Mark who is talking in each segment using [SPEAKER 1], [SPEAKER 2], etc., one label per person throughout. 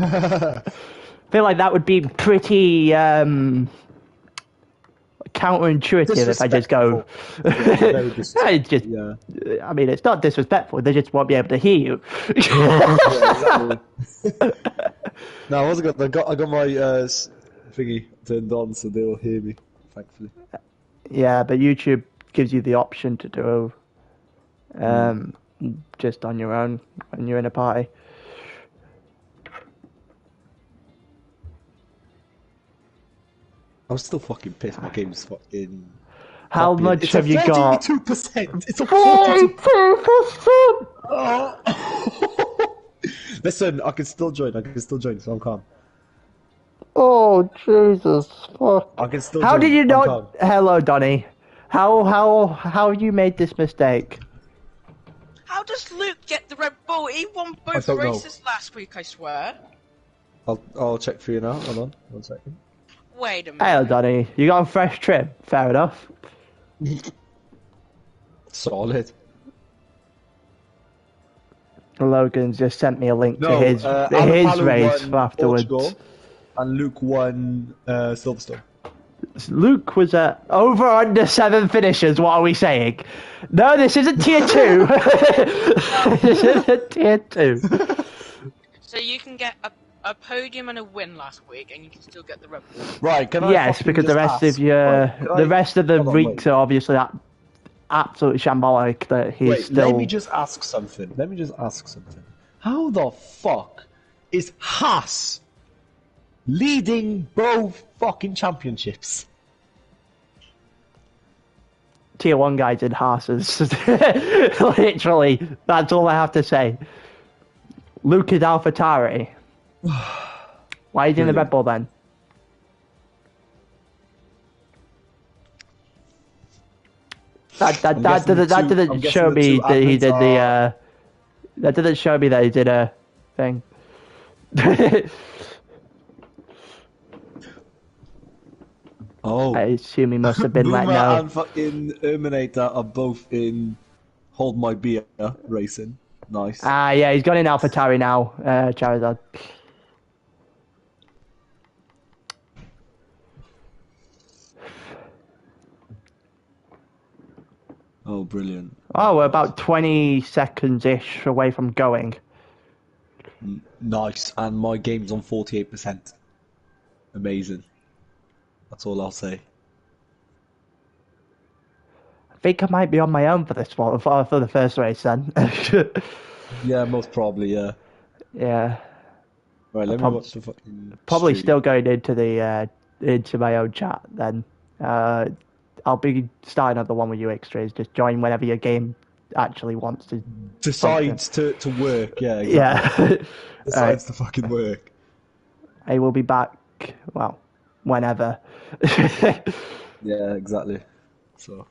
[SPEAKER 1] I feel like that would be pretty counterintuitive if I just go. I mean, it's not disrespectful. They just won't be able to hear you.
[SPEAKER 2] Exactly. No, I wasn't. I got my thingy turned on, so they'll hear me. Thankfully.
[SPEAKER 1] Yeah, but YouTube gives you the option to do just on your own when you're in a party.
[SPEAKER 2] I'm still fucking pissed. My game's fucking.
[SPEAKER 1] How much have you got?
[SPEAKER 2] 42%. It's a
[SPEAKER 1] 42%.
[SPEAKER 2] Oh. Listen, I can still join. So I'm calm.
[SPEAKER 1] Oh Jesus! Fuck.
[SPEAKER 2] I can still.
[SPEAKER 1] How
[SPEAKER 2] join.
[SPEAKER 1] did you
[SPEAKER 2] I'm
[SPEAKER 1] not?
[SPEAKER 2] calm.
[SPEAKER 1] Hello, Donny. How you made this mistake?
[SPEAKER 3] How does Luke get the Red Bull? He won both races last week, I swear.
[SPEAKER 2] I'll check for you now. Hold on, 1 second.
[SPEAKER 3] Wait a minute.
[SPEAKER 1] Hello, Donny. You got a fresh trim. Fair enough.
[SPEAKER 2] Solid.
[SPEAKER 1] Logan's just sent me a link to his race for afterwards.
[SPEAKER 2] Portugal, and Luke won Silverstone.
[SPEAKER 1] Luke was over under 7 finishes. What are we saying? No, this isn't tier 2. This isn't tier 2.
[SPEAKER 3] So you can get a podium and a win last week, and you can still get the Red Bull.
[SPEAKER 2] Right? Can I?
[SPEAKER 1] Yes, because the rest of the rest of the weeks are obviously that absolutely shambolic. That he's still.
[SPEAKER 2] Let me just ask something. How the fuck is Haas leading both fucking championships?
[SPEAKER 1] Tier 1 guys in Haas's. Literally, that's all I have to say. Luke is AlphaTauri. Why is he in the Red Bull then? That didn't show me that he did the. That didn't show me that he did a thing.
[SPEAKER 2] Oh,
[SPEAKER 1] I assume he must have been let
[SPEAKER 2] Bouma
[SPEAKER 1] know.
[SPEAKER 2] and fucking Terminator are both in Hold My Beer racing. Nice.
[SPEAKER 1] Ah, yeah, he's gone in AlphaTauri now, Charizard.
[SPEAKER 2] Oh, brilliant.
[SPEAKER 1] Oh, we're about 20 seconds-ish away from going.
[SPEAKER 2] Nice. And my game's on 48%. Amazing. That's all I'll say.
[SPEAKER 1] I think I might be on my own for this one, for the first race then.
[SPEAKER 2] Yeah, most probably, yeah.
[SPEAKER 1] Yeah.
[SPEAKER 2] Right, let me watch the fucking
[SPEAKER 1] Probably
[SPEAKER 2] stream.
[SPEAKER 1] still going into the into my own chat then. I'll be starting up the one with you extras. Just join whenever your game actually wants to.
[SPEAKER 2] Decides to work, yeah, exactly.
[SPEAKER 1] Yeah.
[SPEAKER 2] Decides to fucking work.
[SPEAKER 1] I will be back, well, whenever.
[SPEAKER 2] Yeah, exactly. So,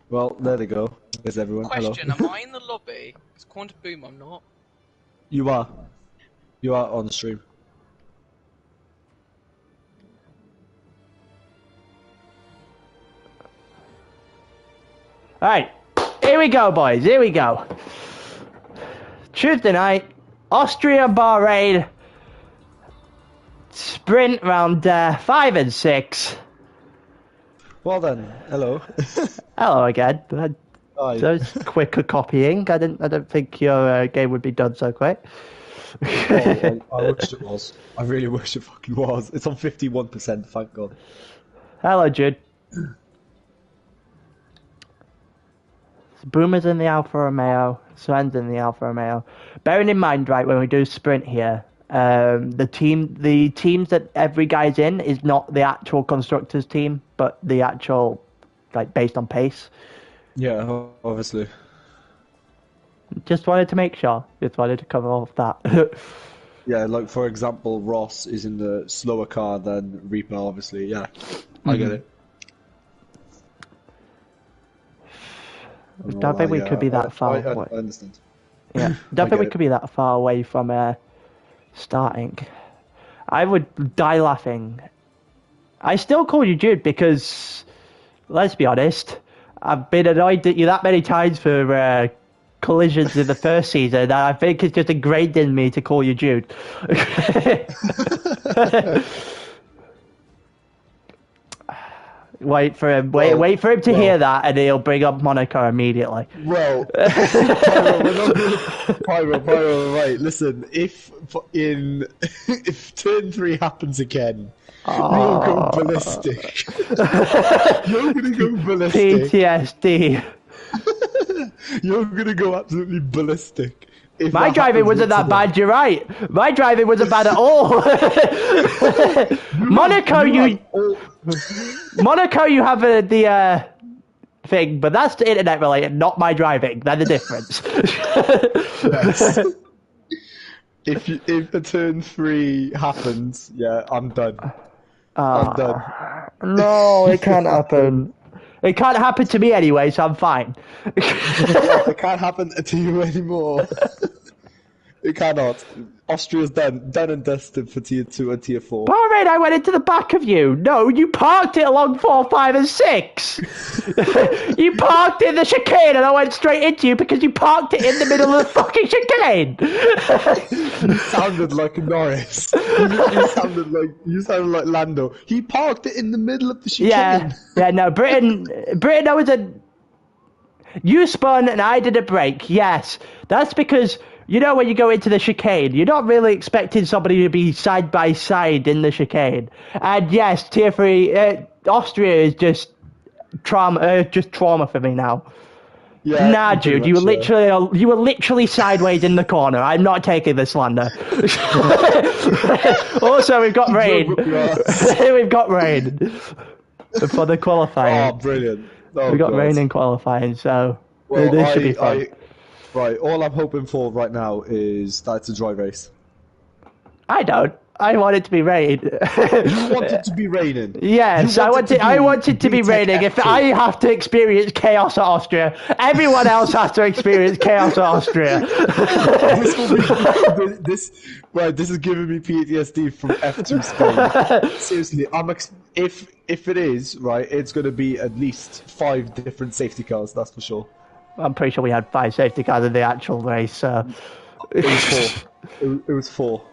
[SPEAKER 2] well, there they go. There's everyone.
[SPEAKER 3] Question,
[SPEAKER 2] Hello.
[SPEAKER 3] am I in the lobby? It's according to Boom, I'm not.
[SPEAKER 2] You are. You are on the stream.
[SPEAKER 1] Alright, here we go, boys. Here we go. Tuesday night, Austria, Bahrain, sprint round 5 and 6.
[SPEAKER 2] Well then, hello.
[SPEAKER 1] Hello again.
[SPEAKER 2] Hi.
[SPEAKER 1] That was quicker copying. I don't think your game would be done so quick.
[SPEAKER 2] I wish it was. I really wish it fucking was. It's on 51%, thank God.
[SPEAKER 1] Hello, Jude. Boomer's in the Alfa Romeo. Sven's in the Alfa Romeo. Bearing in mind, right, when we do sprint here, the teams that every guy's in is not the actual constructors team, but the actual, like, based on pace.
[SPEAKER 2] Yeah, obviously.
[SPEAKER 1] Just wanted to make sure. Just wanted to cover all of that.
[SPEAKER 2] Yeah, like for example, Ross is in the slower car than Reaper, obviously. Yeah, I get it.
[SPEAKER 1] Don't think we could be that far away.
[SPEAKER 2] I understand.
[SPEAKER 1] Yeah, don't think we could be that far away from starting. I would die laughing. I still call you Jude because, let's be honest, I've been annoyed at you that many times for collisions in the first season, and I think it's just ingrained in me to call you Jude. Wait for him. Wait for him to hear that, and he'll bring up Monaco immediately.
[SPEAKER 2] Well, Pyro, right? Listen, if turn 3 happens again, you'll go ballistic. You're gonna go ballistic.
[SPEAKER 1] PTSD.
[SPEAKER 2] You're gonna go absolutely ballistic.
[SPEAKER 1] My driving wasn't that bad, you're right. My driving wasn't bad at all. Monaco, you have the thing, but that's internet related, not my driving. They're the difference.
[SPEAKER 2] Yes. If a turn 3 happens, yeah, I'm done. I'm done.
[SPEAKER 1] No, it can't happen. It can't happen to me anyway, so I'm fine.
[SPEAKER 2] It can't happen to you anymore. It cannot. Austria's done and dusted for tier 2 and tier 4.
[SPEAKER 1] Bahrain, I went into the back of you. No, you parked it along 4, 5, and 6. You parked in the chicane, and I went straight into you because you parked it in the middle of the fucking chicane.
[SPEAKER 2] You sounded like Norris. You sounded like Lando. He parked it in the middle of the chicane.
[SPEAKER 1] Yeah. No, Britain. I was You spun and I did a break. Yes, that's because. You know, when you go into the chicane, you're not really expecting somebody to be side by side in the chicane. And yes, tier 3, Austria is just trauma for me now.
[SPEAKER 2] Yeah,
[SPEAKER 1] nah, Jude, you were literally sideways in the corner. I'm not taking the slander. Also, we've got rain. We've got rain for the qualifying.
[SPEAKER 2] Oh, brilliant!
[SPEAKER 1] We've got rain in qualifying, so this should be fun.
[SPEAKER 2] Right, all I'm hoping for right now is that it's a dry race.
[SPEAKER 1] I don't. I want it to be raining.
[SPEAKER 2] You want it to be raining?
[SPEAKER 1] Yes, I want it to be raining. If I have to experience chaos at Austria, everyone else has to experience chaos at Austria.
[SPEAKER 2] This is giving me PTSD from F2 Spain. Seriously, if it is, right, it's going to be at least 5 different safety cars, that's for sure.
[SPEAKER 1] I'm pretty sure we had 5 safety cars in the actual race, so...
[SPEAKER 2] It was 4. It was 4.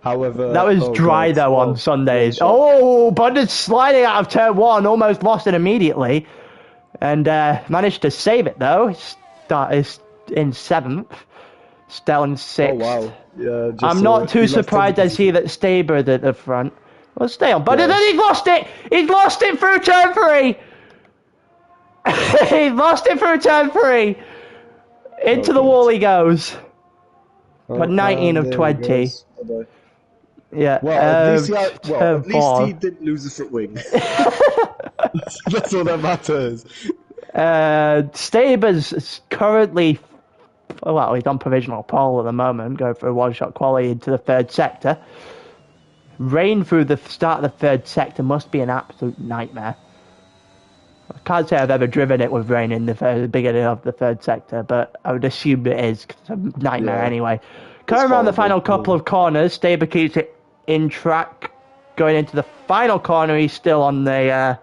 [SPEAKER 2] However...
[SPEAKER 1] That was dry, though, on Sundays. Oh, Bundes sliding out of turn 1, almost lost it immediately. And managed to save it, though. Is in 7th. Still in 6th.
[SPEAKER 2] Oh, wow. Yeah,
[SPEAKER 1] I'm not too surprised I see that Staber's at the front. Well, stay on. But then he's lost it! He's lost it through turn 3! He lost it through turn 3. Into the wall he goes. But 19 of 20. Yeah.
[SPEAKER 2] Well, at least he didn't lose a foot wing. That's all that matters.
[SPEAKER 1] Staber's currently, well, he's on provisional pole at the moment, going for a one-shot quality into the 3rd sector. Rain through the start of the 3rd sector must be an absolute nightmare. I can't say I've ever driven it with rain in the beginning of the 3rd sector, but I would assume it is, because it's a nightmare anyway. Coming around the final couple of corners, Staber keeps it in track. Going into the final corner, he's still on the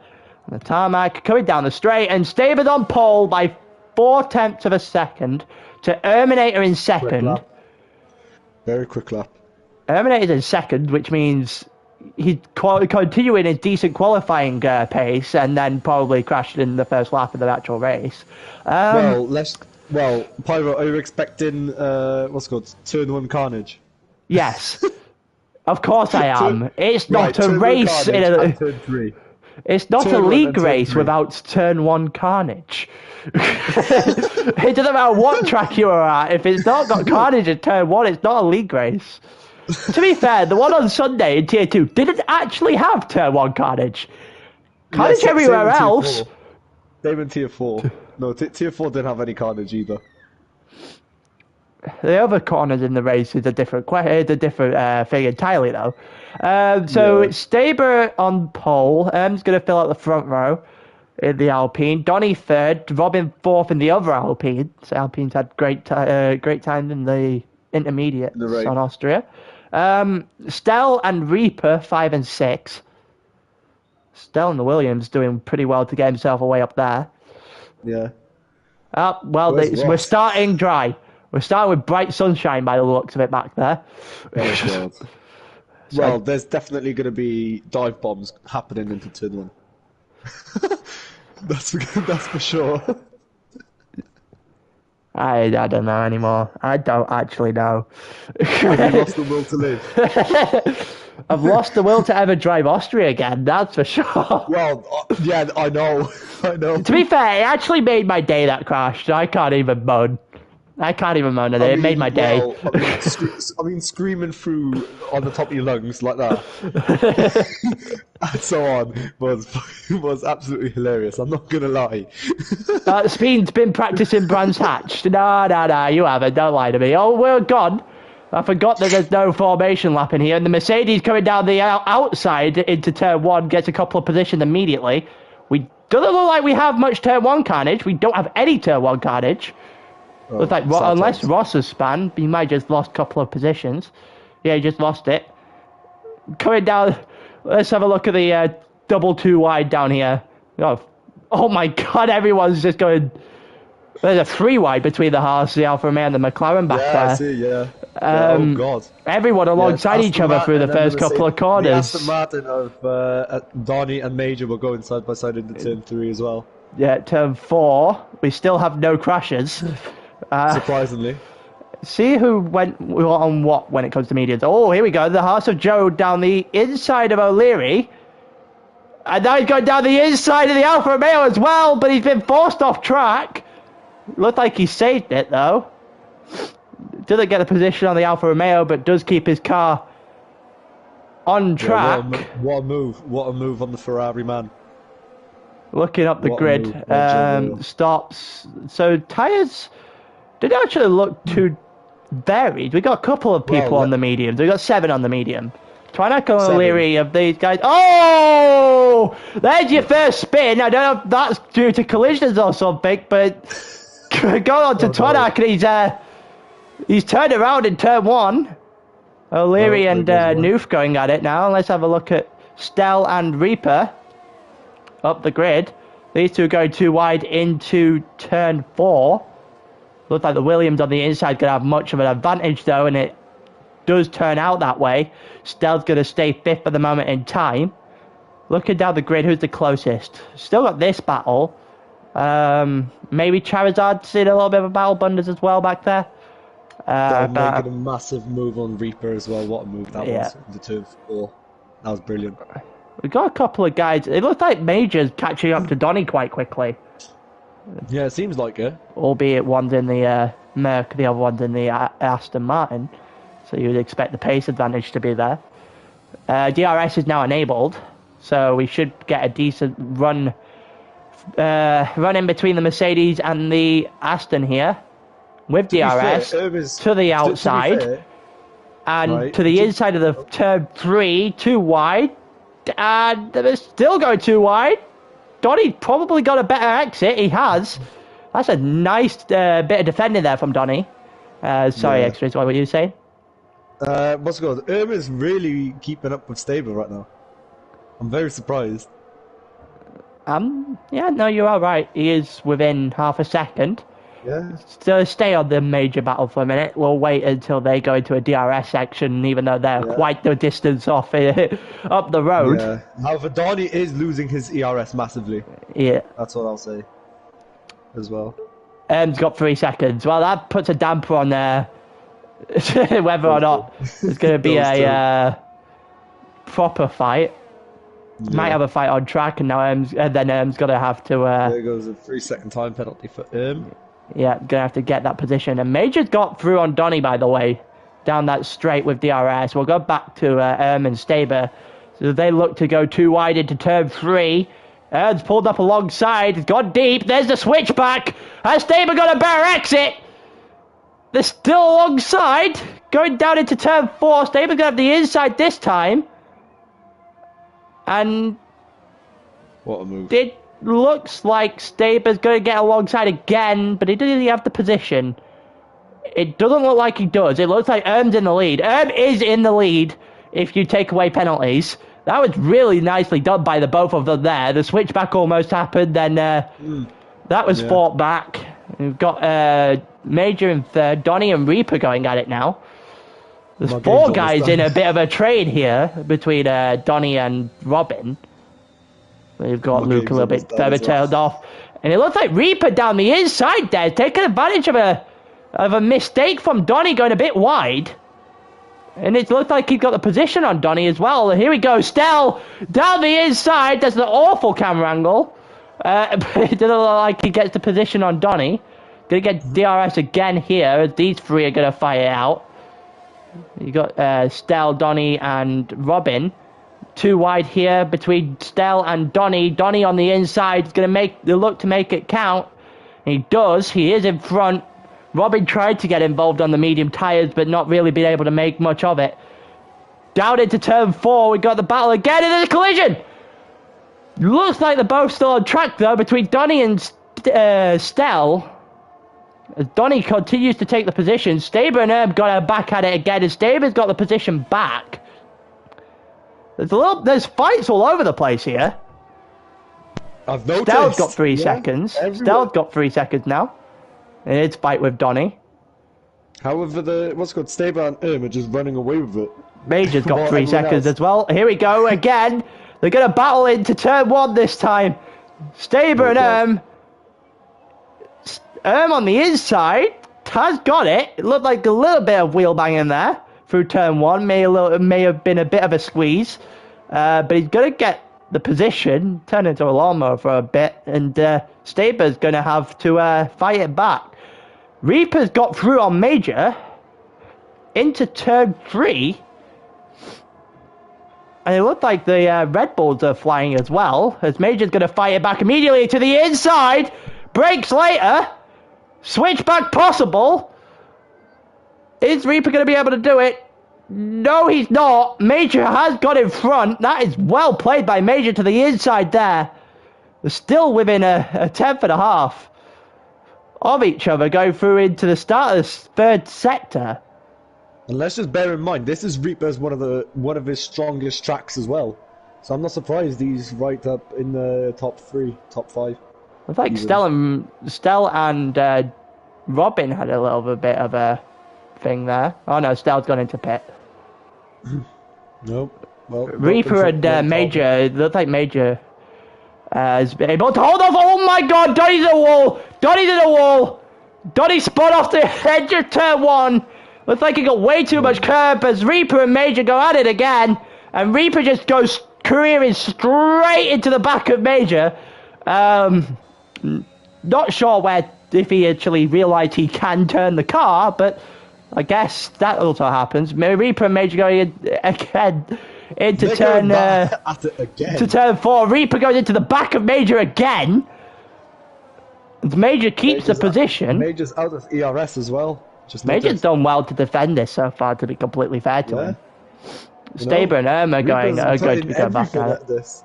[SPEAKER 1] tarmac. Coming down the straight, and Staber's on pole by 0.4 of a second to Erminator in 2nd.
[SPEAKER 2] Very quick lap.
[SPEAKER 1] Erminator's in 2nd, which means he's continuing his decent qualifying pace, and then probably crashed in the first lap of the actual race.
[SPEAKER 2] Well, Pyro, are you expecting what's it called, turn 1 carnage?
[SPEAKER 1] Yes, of course I am. It's not a race.
[SPEAKER 2] Turn 3.
[SPEAKER 1] It's not a league race without turn 1 carnage. It doesn't matter what track you are at. If it's not got carnage in turn 1, it's not a league race. To be fair, the one on Sunday in tier 2 didn't actually have turn 1 carnage. Carnage everywhere else.
[SPEAKER 2] They were in tier 4. No, tier 4 didn't have any carnage either.
[SPEAKER 1] The other corners in the race is a different thing entirely, though. It's Staber on pole. He's going to fill out the front row in the Alpine. Donny 3rd. Robin 4th in the other Alpine. So Alpine's had great time in the intermediate on Austria. Stell and Reaper 5 and 6. Stell and the Williams doing pretty well to get himself away up there.
[SPEAKER 2] Yeah.
[SPEAKER 1] Oh, well,
[SPEAKER 2] Where's
[SPEAKER 1] we're
[SPEAKER 2] Ross?
[SPEAKER 1] starting dry. We're starting with bright sunshine by the looks of it back there.
[SPEAKER 2] Oh, God. Well, there's definitely going to be dive bombs happening into turn 1. that's for sure.
[SPEAKER 1] I don't know anymore. I don't actually know.
[SPEAKER 2] Have you lost the will to live?
[SPEAKER 1] I've lost the will to ever drive Austria again, that's for sure.
[SPEAKER 2] Well, yeah, I know. I know.
[SPEAKER 1] To be fair, it actually made my day, that crash, so I can't even moan. I can't even moan at it. It made my day.
[SPEAKER 2] Well, I mean, screaming through on the top of your lungs like that, and so on, was absolutely hilarious. I'm not gonna lie.
[SPEAKER 1] Speed's been practicing Brands Hatch. No, you haven't. Don't lie to me. Oh, we're gone. I forgot that there's no formation lap in here, and the Mercedes coming down the outside into turn 1 gets a couple of positions immediately. We doesn't look like we have much turn 1 carnage. We don't have any turn 1 carnage. Looks like unless Ross has spanned, he might just lost a couple of positions. Yeah, he just lost it. Coming down, let's have a look at the double 2 wide down here. Oh my God, everyone's just going. There's a 3 wide between the Haas, the Alfa Romeo, and the McLaren back there.
[SPEAKER 2] Yeah, I see, yeah. Oh God.
[SPEAKER 1] Everyone alongside each other through the first couple of corners.
[SPEAKER 2] The Aston Martin of Donny and Major will go side by side into turn 3 as well.
[SPEAKER 1] Yeah, turn 4. We still have no crashes.
[SPEAKER 2] Surprisingly.
[SPEAKER 1] See who went on what when it comes to medians. Oh, here we go. The Haas of Joe down the inside of O'Leary. And now he's going down the inside of the Alfa Romeo as well, but he's been forced off track. Looked like he saved it, though. Doesn't get a position on the Alfa Romeo, but does keep his car on track.
[SPEAKER 2] Yeah, what a move. What a move on the Ferrari, man.
[SPEAKER 1] Looking up the grid. Stops. So, tyres didn't actually look too varied. We got a couple of people on the mediums. We got 7 on the medium. Twinack and O'Leary of these guys. Oh! There's your first spin. I don't know if that's due to collisions or something, but go on to Twinack, and he's turned around in turn 1. O'Leary and Noof going at it now. Let's have a look at Stell and Reaper up the grid. These two going too wide into turn 4. Looks like the Williams on the inside going to have much of an advantage, though, and it does turn out that way. Stell's going to stay 5th at the moment in time. Looking down the grid, who's the closest? Still got this battle. Maybe Charizard's in a little bit of a battle, Bunders as well back there.
[SPEAKER 2] They're making a massive move on Reaper as well. What a move that was into turn 4. That was brilliant.
[SPEAKER 1] We got a couple of guys. It looks like Major's catching up to Donny quite quickly.
[SPEAKER 2] Yeah, it seems like it.
[SPEAKER 1] Albeit one's in the Merc, the other one's in the Aston Martin. So you would expect the pace advantage to be there. DRS is now enabled, so we should get a decent run in between the Mercedes and the Aston here. With DRS to the outside and to the inside of the turn 3, too wide. And they're still going too wide. Donny's probably got a better exit. He has. That's a nice bit of defending there from Donny. Sorry, Extras, what were you saying?
[SPEAKER 2] What's it called? Irma's really keeping up with Stable right now. I'm very surprised.
[SPEAKER 1] Yeah, no, you are right. He is within half a second.
[SPEAKER 2] Yeah.
[SPEAKER 1] So stay on the major battle for a minute. We'll wait until they go into a DRS section, even though they're quite the distance off up the road.
[SPEAKER 2] Yeah. However, Donny is losing his ERS massively.
[SPEAKER 1] Yeah.
[SPEAKER 2] That's what I'll say. As well.
[SPEAKER 1] He's got 3 seconds. Well, that puts a damper on there. Whether or not it's going to be a proper fight. Yeah. Might have a fight on track, and now Erm's going to have to.
[SPEAKER 2] There goes a 3-second time penalty for Erm.
[SPEAKER 1] Yeah, going to have to get that position. And Major's got through on Donny, by the way, down that straight with DRS. We'll go back to Erm and Staber. So they look to go too wide into turn 3. Ern's pulled up alongside. He's gone deep. There's the switchback. Has Staber got a better exit? They're still alongside. Going down into turn 4. Staber's going to have the inside this time. And
[SPEAKER 2] what a move.
[SPEAKER 1] It looks like Staber's going to get alongside again, but he doesn't really have the position. It doesn't look like he does. It looks like Erm's in the lead. Erm is in the lead if you take away penalties. That was really nicely done by the both of them there. The switchback almost happened, then that was fought back. We've got Major in third, Donny and Reaper going at it now. There's
[SPEAKER 2] My
[SPEAKER 1] four
[SPEAKER 2] game's
[SPEAKER 1] guys
[SPEAKER 2] almost
[SPEAKER 1] in
[SPEAKER 2] done.
[SPEAKER 1] a bit of a trade here between Donny and Robin. We've got
[SPEAKER 2] My
[SPEAKER 1] Luke a
[SPEAKER 2] game's
[SPEAKER 1] little bit
[SPEAKER 2] almost done
[SPEAKER 1] further
[SPEAKER 2] as well.
[SPEAKER 1] tailed off. And it looks like Reaper down the inside there, taking advantage of a mistake from Donny going a bit wide. And it looks like he's got the position on Donny as well. Here we go, Stell down the inside. That's an awful camera angle. But it doesn't look like he gets the position on Donny. Gonna get DRS again here, as these three are gonna fight it out. You got Stell, Donny, and Robin. Too wide here between Stell and Donny. Donny on the inside is going to look to make it count. He does. He is in front. Robin tried to get involved on the medium tyres, but not really been able to make much of it. Down into turn 4. We got the battle again, and there's a collision. Looks like they're both still on track, though, between Donny and Stell. As Donny continues to take the position, Staber and Herb got her back at it again, and Staber's got the position back. There's fights all over the place here.
[SPEAKER 2] I've noticed.
[SPEAKER 1] Stell's got 3 seconds.
[SPEAKER 2] Everywhere.
[SPEAKER 1] Stell's got 3 seconds now. And it's fight with Donny.
[SPEAKER 2] However, what's called Staber and are just running away with it.
[SPEAKER 1] Major's got
[SPEAKER 2] Well,
[SPEAKER 1] 3
[SPEAKER 2] everyone
[SPEAKER 1] seconds
[SPEAKER 2] else.
[SPEAKER 1] as well. Here we go again. They're going to battle into turn 1 this time. Staber and on the inside has got it. It looked like a little bit of wheel banging there through turn 1. May have been a bit of a squeeze. But he's going to get the position, turn into a lawnmower for a bit, and Staber's going to have to fight it back. Reaper's got through on Major into turn 3. And it looked like the Red Bulls are flying as well, as Major's going to fight it back immediately to the inside. Brakes later. Switchback possible. Is Reaper going to be able to do it? No, he's not. Major has got in front. That is well played by Major to the inside there. They're still within a tenth and a half of each other going through into the start of the third sector.
[SPEAKER 2] And let's just bear in mind, this is Reaper's one of his strongest tracks as well. So I'm not surprised he's right up in the top 5.
[SPEAKER 1] I think Stell and Robin had a little bit of a thing there. Oh no, Stell's gone into pit.
[SPEAKER 2] Nope. Well,
[SPEAKER 1] Reaper and Major, it looks like Major has been able to hold off. Oh my god, Donny's in the wall! Donny's in the wall! Donny spun off the edge of turn 1. Looks like he got way too much curb as Reaper and Major go at it again. And Reaper just goes careering straight into the back of Major. Not sure if he actually realised he can turn the car, but I guess that also happens. Reaper and Major going again into turn to turn 4. Reaper goes into the back of Major again. Major keeps the position.
[SPEAKER 2] Major's out of ERS as well.
[SPEAKER 1] Major's done well to defend this so far, to be completely fair to him. Staber and Irma are going to be going back at it.
[SPEAKER 2] This.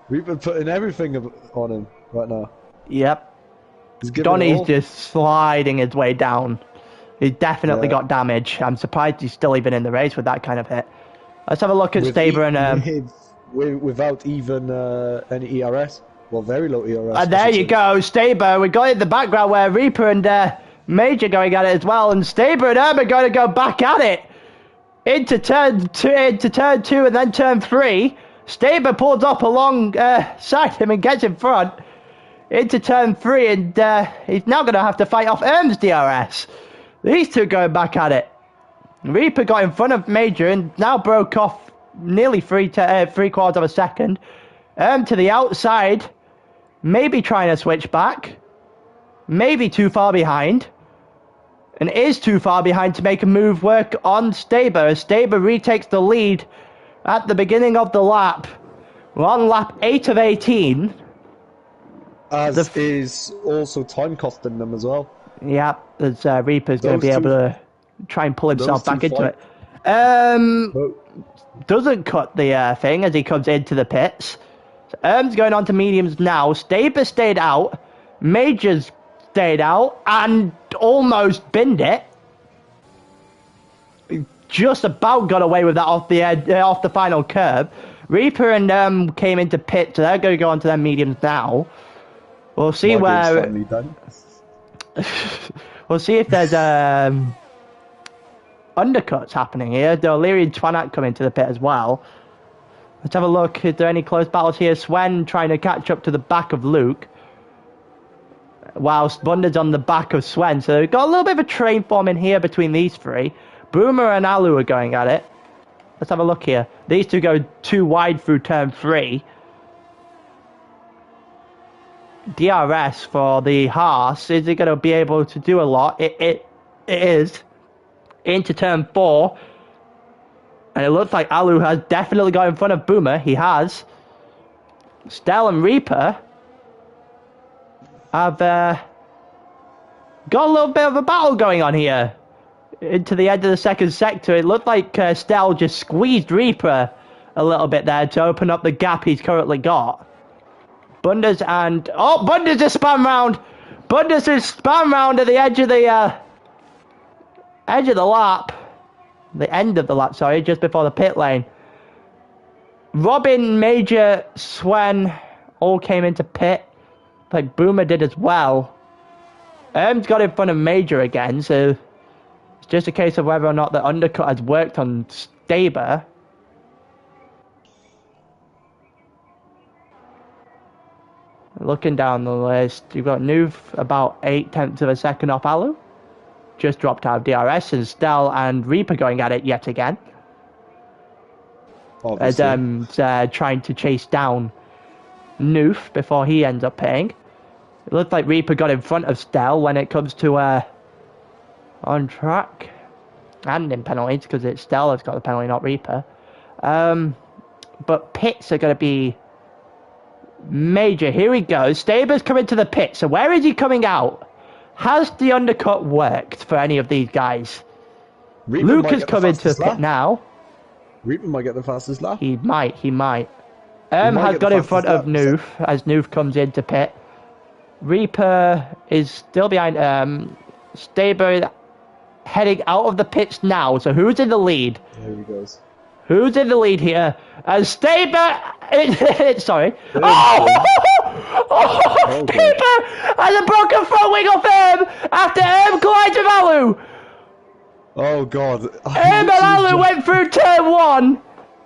[SPEAKER 2] Reaper putting everything on him right now.
[SPEAKER 1] Yep.
[SPEAKER 2] He's
[SPEAKER 1] Donny's just sliding his way down. He's definitely got damage. I'm surprised he's still even in the race with that kind of hit. Let's have a look at Staber and
[SPEAKER 2] without even any ERS. Well, very low ERS.
[SPEAKER 1] And there you go, Staber. We got in the background where Reaper and Major going at it as well, and Staber and Irma going to go back at it into turn 2 and then turn 3. Staber pulls up alongside him and gets in front into turn 3, and he's now going to have to fight off Irm's DRS. These two going back at it. Reaper got in front of Major and now broke off nearly 3/4 of a second. To the outside, maybe trying to switch back. Maybe too far behind. And is too far behind to make a move work on Staber, as Staber retakes the lead at the beginning of the lap. We're on lap 8 of 18.
[SPEAKER 2] As is also time costing them as well.
[SPEAKER 1] Yeah, as Reaper's going to be able to try and pull himself back into it. Doesn't cut the thing as he comes into the pits. So going on to mediums now. Staber stayed out. Major's stayed out and almost binned it. Just about got away with that off the final curb. Reaper and came into pit, so they're going to go on to their mediums now. We'll see where. We'll see if there's undercuts happening here. The O'Leary and Twanak come into the pit as well. Let's have a look. Is there any close battles here? Sven trying to catch up to the back of Luke, whilst Bunda's on the back of Sven. So we've got a little bit of a train forming here between these three. Boomer and Alu are going at it. Let's have a look here. These two go too wide through turn 3. DRS for the Haas. Is it going to be able to do a lot? It is. Into turn 4. And it looks like Alu has definitely got in front of Boomer. He has. Stell and Reaper have got a little bit of a battle going on here. Into the end of the second sector. It looked like Stell just squeezed Reaper a little bit there to open up the gap he's currently got. Bundas and... Oh, Bundas is spun round! Bundas is spun round at the edge of the lap. The end of the lap, sorry, just before the pit lane. Robin, Major, Swen all came into pit. Like Boomer did as well. Erm's got in front of Major again, so it's just a case of whether or not the undercut has worked on Staber. Looking down the list, you've got Noof about 0.8 of a second off Alu. Just dropped out of DRS, and Stell and Reaper going at it yet again. As trying to chase down Noof before he ends up paying. It looks like Reaper got in front of Stell when it comes to on track and in penalties, because it's Stell that's got the penalty, not Reaper. But pits are going to be major. Here we go. Staber's coming to the pit. So where is he coming out? Has the undercut worked for any of these guys?
[SPEAKER 2] Reaper
[SPEAKER 1] Luke is coming to the pit now.
[SPEAKER 2] Reaper might get the fastest lap.
[SPEAKER 1] He might. Has got in front of Noof as Noof comes into pit. Reaper is still behind. Staber heading out of the pits now. So who's in the lead?
[SPEAKER 2] There he goes.
[SPEAKER 1] Who's in the lead here? As Staber... Sorry. Staber has a broken front wing off Erm after Erm collides with Alu.
[SPEAKER 2] Oh, God.
[SPEAKER 1] Erm and Alu went through turn 1.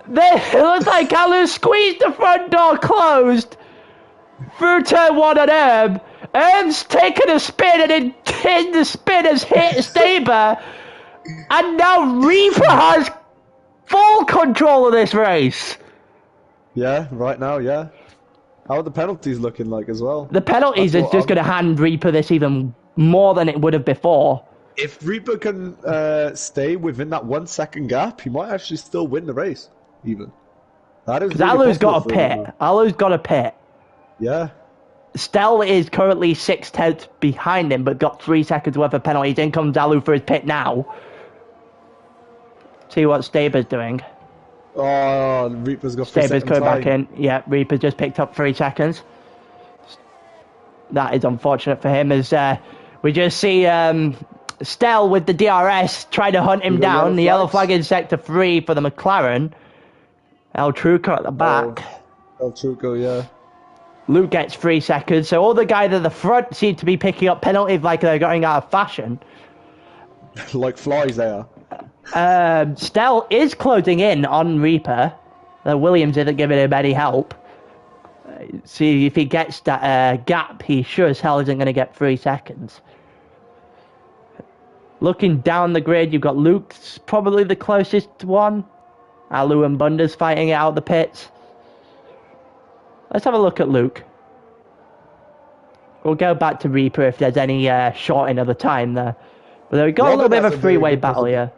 [SPEAKER 1] It looks like Alu squeezed the front door closed through turn 1 on Erm. Erm's taken a spin, and in the spin has hit Staber. And now Reaper has full control of this race.
[SPEAKER 2] Yeah, right now, yeah. How are the penalties looking like as well?
[SPEAKER 1] The penalties is just going to hand Reaper this even more than it would have before.
[SPEAKER 2] If Reaper can stay within that 1 second gap, he might actually still win the race, even. That is
[SPEAKER 1] because
[SPEAKER 2] really
[SPEAKER 1] Alu's got a pit. Alu's got a pit.
[SPEAKER 2] Yeah.
[SPEAKER 1] Stell is currently 6/10 behind him, but got 3 seconds worth of penalties. In comes Alu for his pit now. See what Staber's doing.
[SPEAKER 2] Oh, Reaper's got 3
[SPEAKER 1] Staber's
[SPEAKER 2] seconds
[SPEAKER 1] coming back in. Yeah, Reaper just picked up 3 seconds. That is unfortunate for him, as we just see Stell with the DRS trying to hunt him down. The yellow flag in sector 3 for the McLaren. El Truco at the back.
[SPEAKER 2] El Truco, yeah.
[SPEAKER 1] Luke gets 3 seconds. So all the guys at the front seem to be picking up penalties like they're going out of fashion.
[SPEAKER 2] Like flies they are.
[SPEAKER 1] Stell is closing in on Reaper. Williams isn't giving him any help. See, if he gets that gap, he sure as hell isn't going to get 3 seconds. Looking down the grid, you've got Luke's probably the closest one. Alu and Bundas fighting it out the pits. Let's have a look at Luke. We'll go back to Reaper if there's any shorting of the time there. But we've got a little bit of a three-way battle here.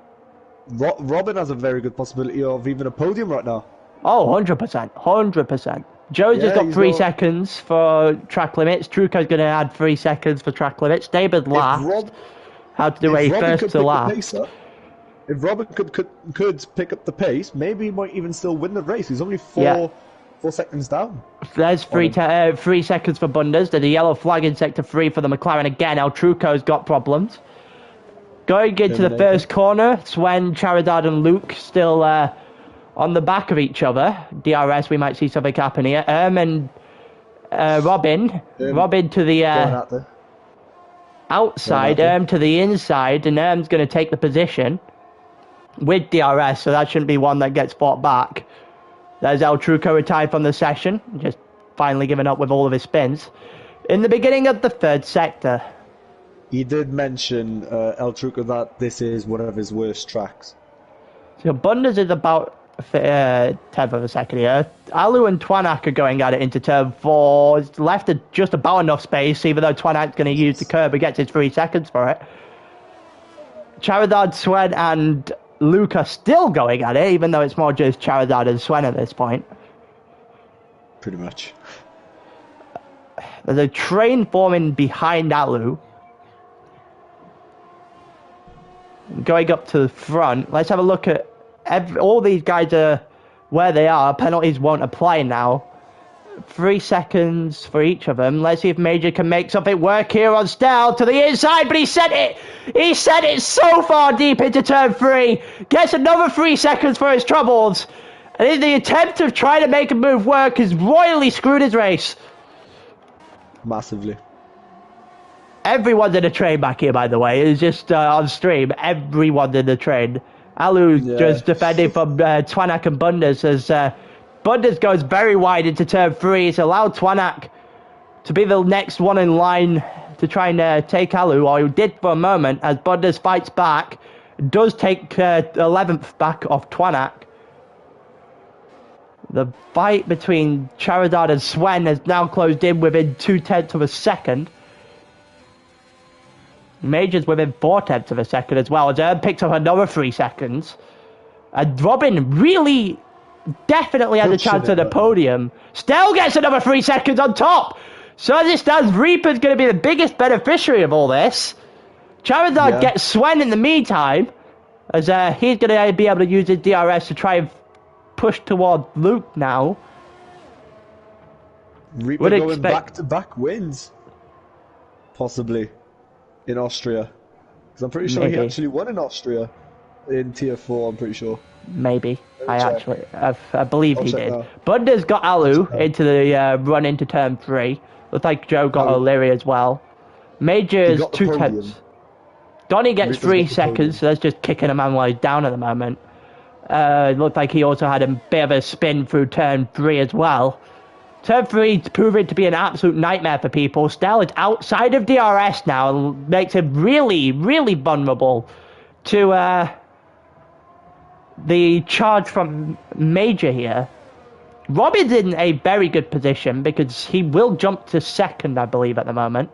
[SPEAKER 2] Robin has a very good possibility of even a podium right now.
[SPEAKER 1] Oh, 100%. 100%. Joe's just got 3 seconds for track limits. Truco's going to add 3 seconds for track limits. David last. How to do a first to last.
[SPEAKER 2] If Robin could pick up the pace, maybe he might even still win the race. He's only 4 seconds down.
[SPEAKER 1] There's 3 seconds for Bundas. There's a yellow flag in sector 3 for the McLaren again. El Truco's got problems. Going into the first corner, Swen, Charizard and Luke still on the back of each other. DRS, we might see something happen here. and Robin. Robin to the... outside, to the inside, and Erm's going to take the position with DRS, so that shouldn't be one that gets fought back. There's El Truco retired from the session, just finally giving up with all of his spins. In the beginning of the third sector.
[SPEAKER 2] He did mention, El Truco, that this is one of his worst tracks.
[SPEAKER 1] So Bundes is about a tenth of a second here. Alu and Twanak are going at it into turn 4. It's left just about enough space, even though Twanak's going to use the curb and gets his 3 seconds for it. Charizard, Swen, and Luke are still going at it, even though it's more just Charizard and Swen at this point.
[SPEAKER 2] Pretty much.
[SPEAKER 1] There's a train forming behind Alu. Going up to the front. Let's have a look at all these guys are where they are. Penalties won't apply now. 3 seconds for each of them. Let's see if Major can make something work here on Stell to the inside, but he sent it so far deep into turn 3. Gets another 3 seconds for his troubles. And in the attempt of trying to make a move work, has royally screwed his race.
[SPEAKER 2] Massively.
[SPEAKER 1] Everyone's in the train back here, by the way. It's just on stream. Everyone's in the train. Alu just defending from Twanak and Bundes as Bundes goes very wide into turn 3. It's allowed Twanak to be the next one in line to try and take Alu, or he did for a moment, as Bundes fights back. Does take 11th back off Twanak. The fight between Charizard and Swen has now closed in within 0.2 of a second. Major's within 0.4 of a second as well, as Erm picks up another 3 seconds. And Robin really definitely has a chance at the podium. Stell gets another 3 seconds on top. So as it stands, Reaper's going to be the biggest beneficiary of all this. Charizard gets Swen in the meantime, as he's going to be able to use his DRS to try and push toward Luke now.
[SPEAKER 2] Reaper going back-to-back wins. Possibly. In Austria. Because I'm pretty sure he actually won in Austria. In Tier 4, I'm pretty sure.
[SPEAKER 1] Maybe. I believe he did. Bundes got Alu into the run into turn 3. Looks like Joe got O'Leary as well. Major is 2 tenths. Donnie gets 3 seconds, so that's just kicking a man while he's down at the moment. It looked like he also had a bit of a spin through turn 3 as well. Turn 3 proving to be an absolute nightmare for people. Stell is outside of DRS now and makes him really, really vulnerable to the charge from Major here. Robin's in a very good position because he will jump to 2nd, I believe, at the moment.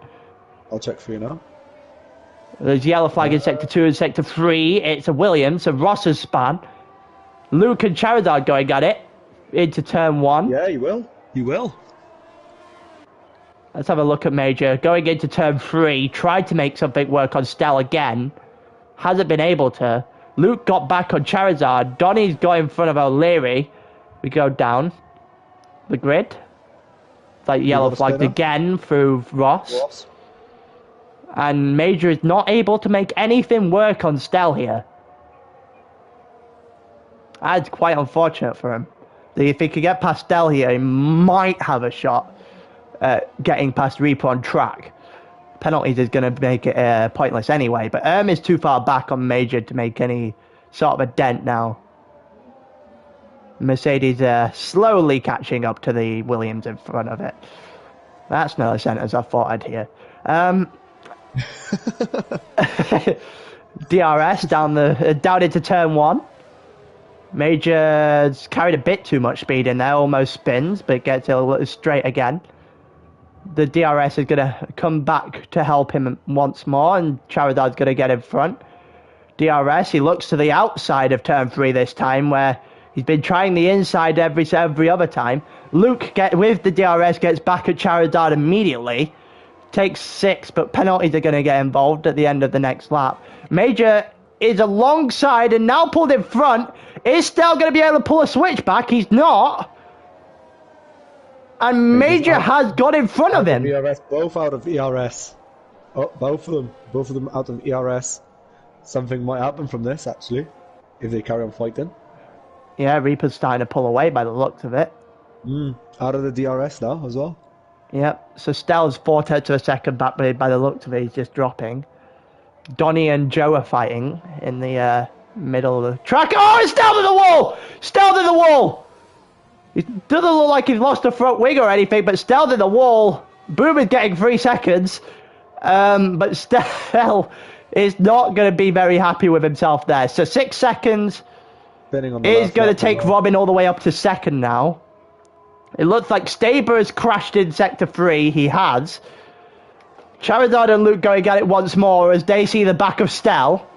[SPEAKER 2] I'll check for you now.
[SPEAKER 1] There's yellow flag in Sector 2 and Sector 3. It's a Williams, so Ross's span. Luke and Charizard going at it into turn 1.
[SPEAKER 2] Yeah, he will. He will.
[SPEAKER 1] Let's have a look at Major. Going into turn 3, tried to make something work on Stell again. Hasn't been able to. Luke got back on Charizard. Donnie's got in front of O'Leary. We go down the grid. It's like yellow flagged again through Ross. And Major is not able to make anything work on Stell here. That's quite unfortunate for him. If he could get past Stell here, he might have a shot at getting past Reaper on track. Penalties is going to make it pointless anyway, but Erm is too far back on Major to make any sort of a dent now. Mercedes slowly catching up to the Williams in front of it. That's no sentence I thought I'd hear. DRS down into turn 1. Major's carried a bit too much speed in there, almost spins, but gets it a little straight again. The DRS is going to come back to help him once more, and Charizard's going to get in front. DRS, he looks to the outside of turn 3 this time, where he's been trying the inside every other time. Luke, with the DRS, gets back at Charizard immediately. Takes 6, but penalties are going to get involved at the end of the next lap. Major is alongside and now pulled in front. Is Stell going to be able to pull a switch back? He's not. And Major has got in front of him.
[SPEAKER 2] ERS, both out of ERS. Oh, both of them out of ERS. Something might happen from this, actually, if they carry on fighting.
[SPEAKER 1] Yeah, Reaper's starting to pull away by the looks of it.
[SPEAKER 2] Out of the DRS now as well.
[SPEAKER 1] Yep. So Stell's 4/10 to a second back by the looks of it. He's just dropping. Donny and Joe are fighting in the middle of the track. Oh, it's down to the wall! Stell's in the wall! It doesn't look like he's lost a front wing or anything, but Stell's in the wall. Boom is getting 3 seconds. But Stell is not going to be very happy with himself there. So 6 seconds is going to take Robin all the way up to second now. It looks like Staber has crashed in Sector 3. He has. Charizard and Luke going at it once more as they see the back of Stell.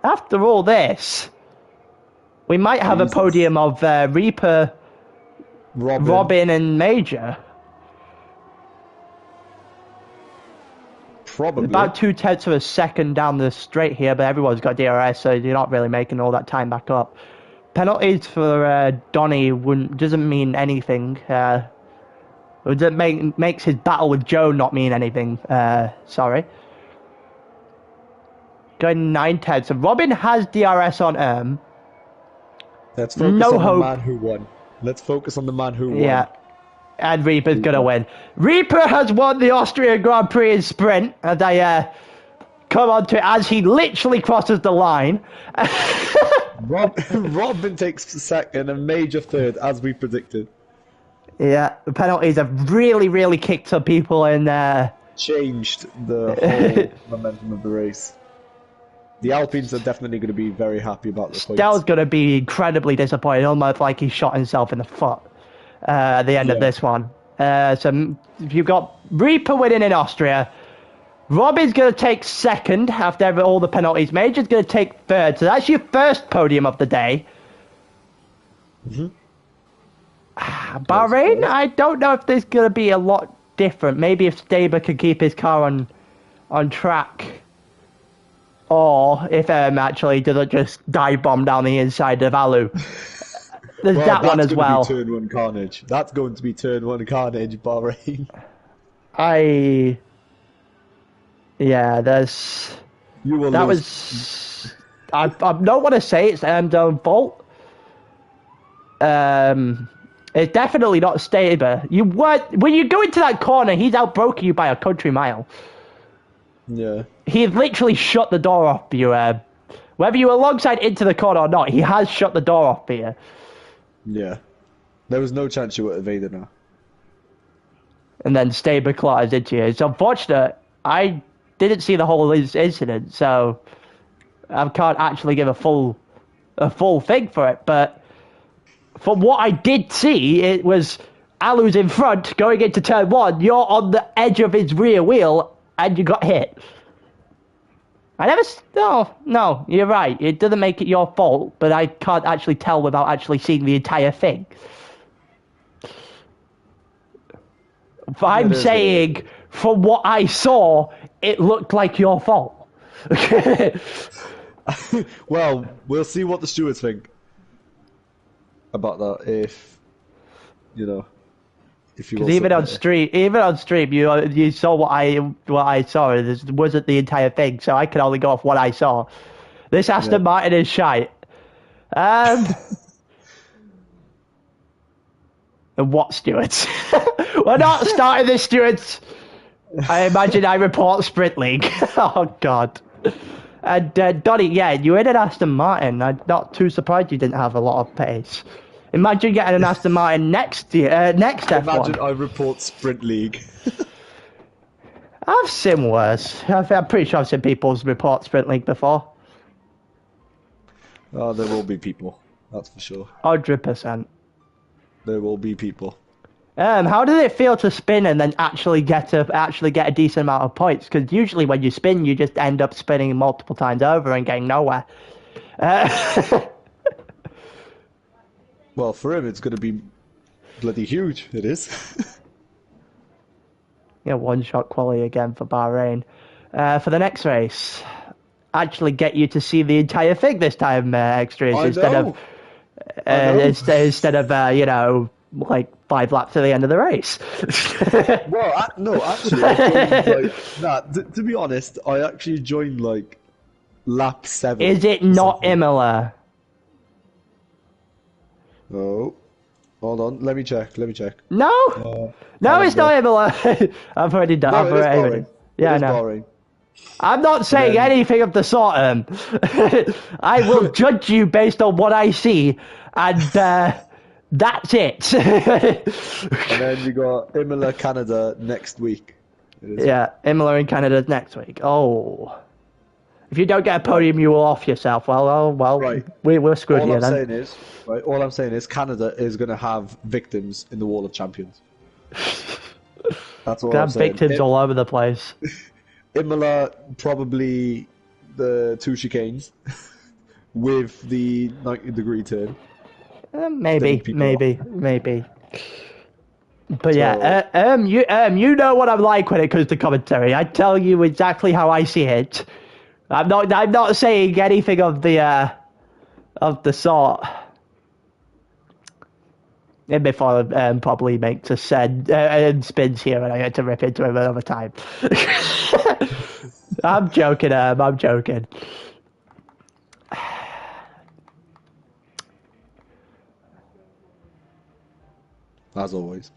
[SPEAKER 1] After all this, we might have a podium of Reaper, Robin and Major.
[SPEAKER 2] Probably.
[SPEAKER 1] About 2/10 of a second down the straight here, but everyone's got DRS, so you're not really making all that time back up. Penalties for Donny doesn't mean anything. It makes his battle with Joe not mean anything. Sorry. Going 9/10. So Robin has DRS on
[SPEAKER 2] Let's focus on the man who won. Let's focus on the man who won.
[SPEAKER 1] Yeah. And Reaper's going to win. Reaper has won the Austrian Grand Prix in sprint. And I come on to it as he literally crosses the line.
[SPEAKER 2] Robin takes second and Major third, as we predicted.
[SPEAKER 1] Yeah, the penalties have really, really kicked some people in there.
[SPEAKER 2] Changed the whole momentum of the race. The Alpines are definitely going to be very happy about the points.
[SPEAKER 1] Stell's going to be incredibly disappointed, almost like he shot himself in the foot at the end of this one. So you've got Reaper winning in Austria. Robin's going to take second after all the penalties. Major's going to take third. So that's your first podium of the day. Bahrain, I don't know if there's going to be a lot different. Maybe if Staber can keep his car on track. Or if actually doesn't just dive bomb down the inside of Alu. There's that one as well.
[SPEAKER 2] That's going to be turn 1 carnage. That's going to be turn 1 carnage, Bahrain. Yeah, there's... You will
[SPEAKER 1] that
[SPEAKER 2] lose.
[SPEAKER 1] Was... I don't want to say it's M's own fault. It's definitely not Staber. When you go into that corner, he's outbroken you by a country mile.
[SPEAKER 2] Yeah.
[SPEAKER 1] He literally shut the door off you. Whether you were alongside into the corner or not, he has shut the door off for you.
[SPEAKER 2] Yeah. There was no chance you would have evaded her.
[SPEAKER 1] And then Staber claws into you. It's unfortunate. I didn't see the whole incident, so I can't actually give a full thing for it. But from what I did see, it was Alu's in front going into turn 1. You're on the edge of his rear wheel, and you got hit. No, you're right. It doesn't make it your fault, but I can't actually tell without actually seeing the entire thing. I'm saying, from what I saw, it looked like your fault.
[SPEAKER 2] Well, we'll see what the stewards think about that. If you
[SPEAKER 1] even on stream, you saw what I saw. This wasn't the entire thing, so I can only go off what I saw. This Aston Martin is shite. And what stewards? We're not starting this, stewards. I imagine I report Sprint League. Oh God. And Donny, yeah, you in an Aston Martin. I'm not too surprised you didn't have a lot of pace. Imagine getting an Aston Martin next F1.
[SPEAKER 2] Imagine I report Sprint League.
[SPEAKER 1] I've seen worse. I'm pretty sure I've seen people report Sprint League before.
[SPEAKER 2] Oh, there will be people. That's for sure.
[SPEAKER 1] 100%.
[SPEAKER 2] There will be people.
[SPEAKER 1] How did it feel to spin and then actually get a decent amount of points? Because usually when you spin, you just end up spinning multiple times over and getting nowhere.
[SPEAKER 2] Well, for him, it's going to be bloody huge. It is.
[SPEAKER 1] Yeah, one-shot quality again for Bahrain. For the next race, actually get you to see the entire thing this time, Extras, instead of like 5 laps to the end of the race.
[SPEAKER 2] Well, no, actually, I joined, to be honest, I actually joined like lap 7.
[SPEAKER 1] Is it not Imola?
[SPEAKER 2] Oh. Hold on, let me check.
[SPEAKER 1] No, no, it's not Imola. I've already done.
[SPEAKER 2] No,
[SPEAKER 1] I've
[SPEAKER 2] it is
[SPEAKER 1] already.
[SPEAKER 2] Bahrain.
[SPEAKER 1] Yeah,
[SPEAKER 2] It
[SPEAKER 1] I
[SPEAKER 2] is
[SPEAKER 1] know.
[SPEAKER 2] Bahrain.
[SPEAKER 1] I'm not saying
[SPEAKER 2] then-
[SPEAKER 1] anything of the sort. I will judge you based on what I see, and that's it.
[SPEAKER 2] And then you got Imola, Canada next week.
[SPEAKER 1] Yeah, Imola in Canada next week. Oh. If you don't get a podium, you will off yourself. Well,
[SPEAKER 2] Right.
[SPEAKER 1] we're screwed
[SPEAKER 2] All
[SPEAKER 1] here
[SPEAKER 2] I'm
[SPEAKER 1] then.
[SPEAKER 2] saying is, right. All I'm saying is, Canada is going to have victims in the Wall of Champions. That's all I'm
[SPEAKER 1] Got
[SPEAKER 2] saying.
[SPEAKER 1] victims all over the place.
[SPEAKER 2] Imola, probably the 2 chicanes with the 90-degree turn.
[SPEAKER 1] Maybe. But
[SPEAKER 2] So-
[SPEAKER 1] yeah, you know what I'm like when it comes to commentary. I tell you exactly how I see it. I'm not saying anything of the sort. And before probably makes a spins here, and I get to rip into him another time. I'm joking. I'm joking.
[SPEAKER 2] As always.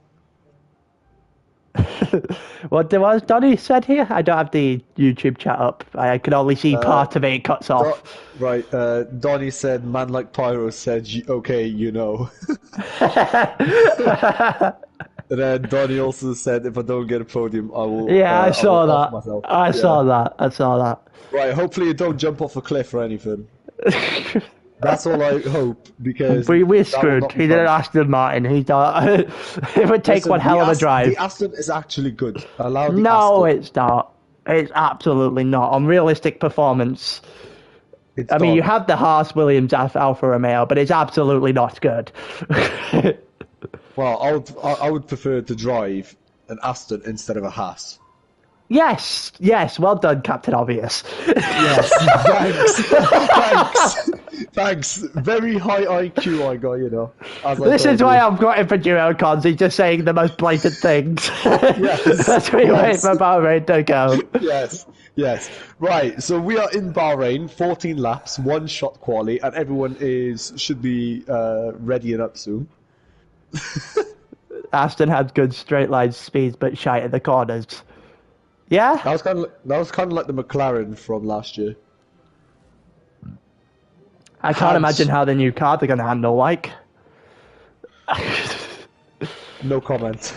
[SPEAKER 1] What was Donny said here? I don't have the YouTube chat up. I can only see part of it. It cuts off.
[SPEAKER 2] Right. Donnie said, "Man like Pyro said, okay, you know." And then Donnie also said, "If I don't get a podium, I will."
[SPEAKER 1] Yeah, I saw
[SPEAKER 2] will off
[SPEAKER 1] that.
[SPEAKER 2] myself."
[SPEAKER 1] I saw that.
[SPEAKER 2] Right. Hopefully, you don't jump off a cliff or anything. That's all I hope, because
[SPEAKER 1] We're
[SPEAKER 2] that will
[SPEAKER 1] screwed.
[SPEAKER 2] not be
[SPEAKER 1] He didn't
[SPEAKER 2] fun.
[SPEAKER 1] Aston Martin. It would take
[SPEAKER 2] Listen,
[SPEAKER 1] one hell of a drive.
[SPEAKER 2] The Aston is actually good. Allow the
[SPEAKER 1] No,
[SPEAKER 2] Aston.
[SPEAKER 1] it's not. It's absolutely not. On realistic performance,
[SPEAKER 2] It's
[SPEAKER 1] I mean, you
[SPEAKER 2] done.
[SPEAKER 1] have the Haas Williams Alfa Romeo, but it's absolutely not good.
[SPEAKER 2] Well, I would prefer to drive an Aston instead of a Haas.
[SPEAKER 1] Yes. Well done, Captain Obvious.
[SPEAKER 2] Yes, thanks. Very high IQ I got, you know.
[SPEAKER 1] This is why I'm got him for duo cons. He's just saying the most blatant things. That's what you wait for Bahrain to go.
[SPEAKER 2] Yes. Right, so we are in Bahrain, 14 laps, 1 shot quali, and everyone should be ready and up soon.
[SPEAKER 1] Aston had good straight line speeds, but shite at the corners. Yeah?
[SPEAKER 2] That was kind of like the McLaren from last year.
[SPEAKER 1] I can't imagine how the new cars are going to handle like.
[SPEAKER 2] No comment.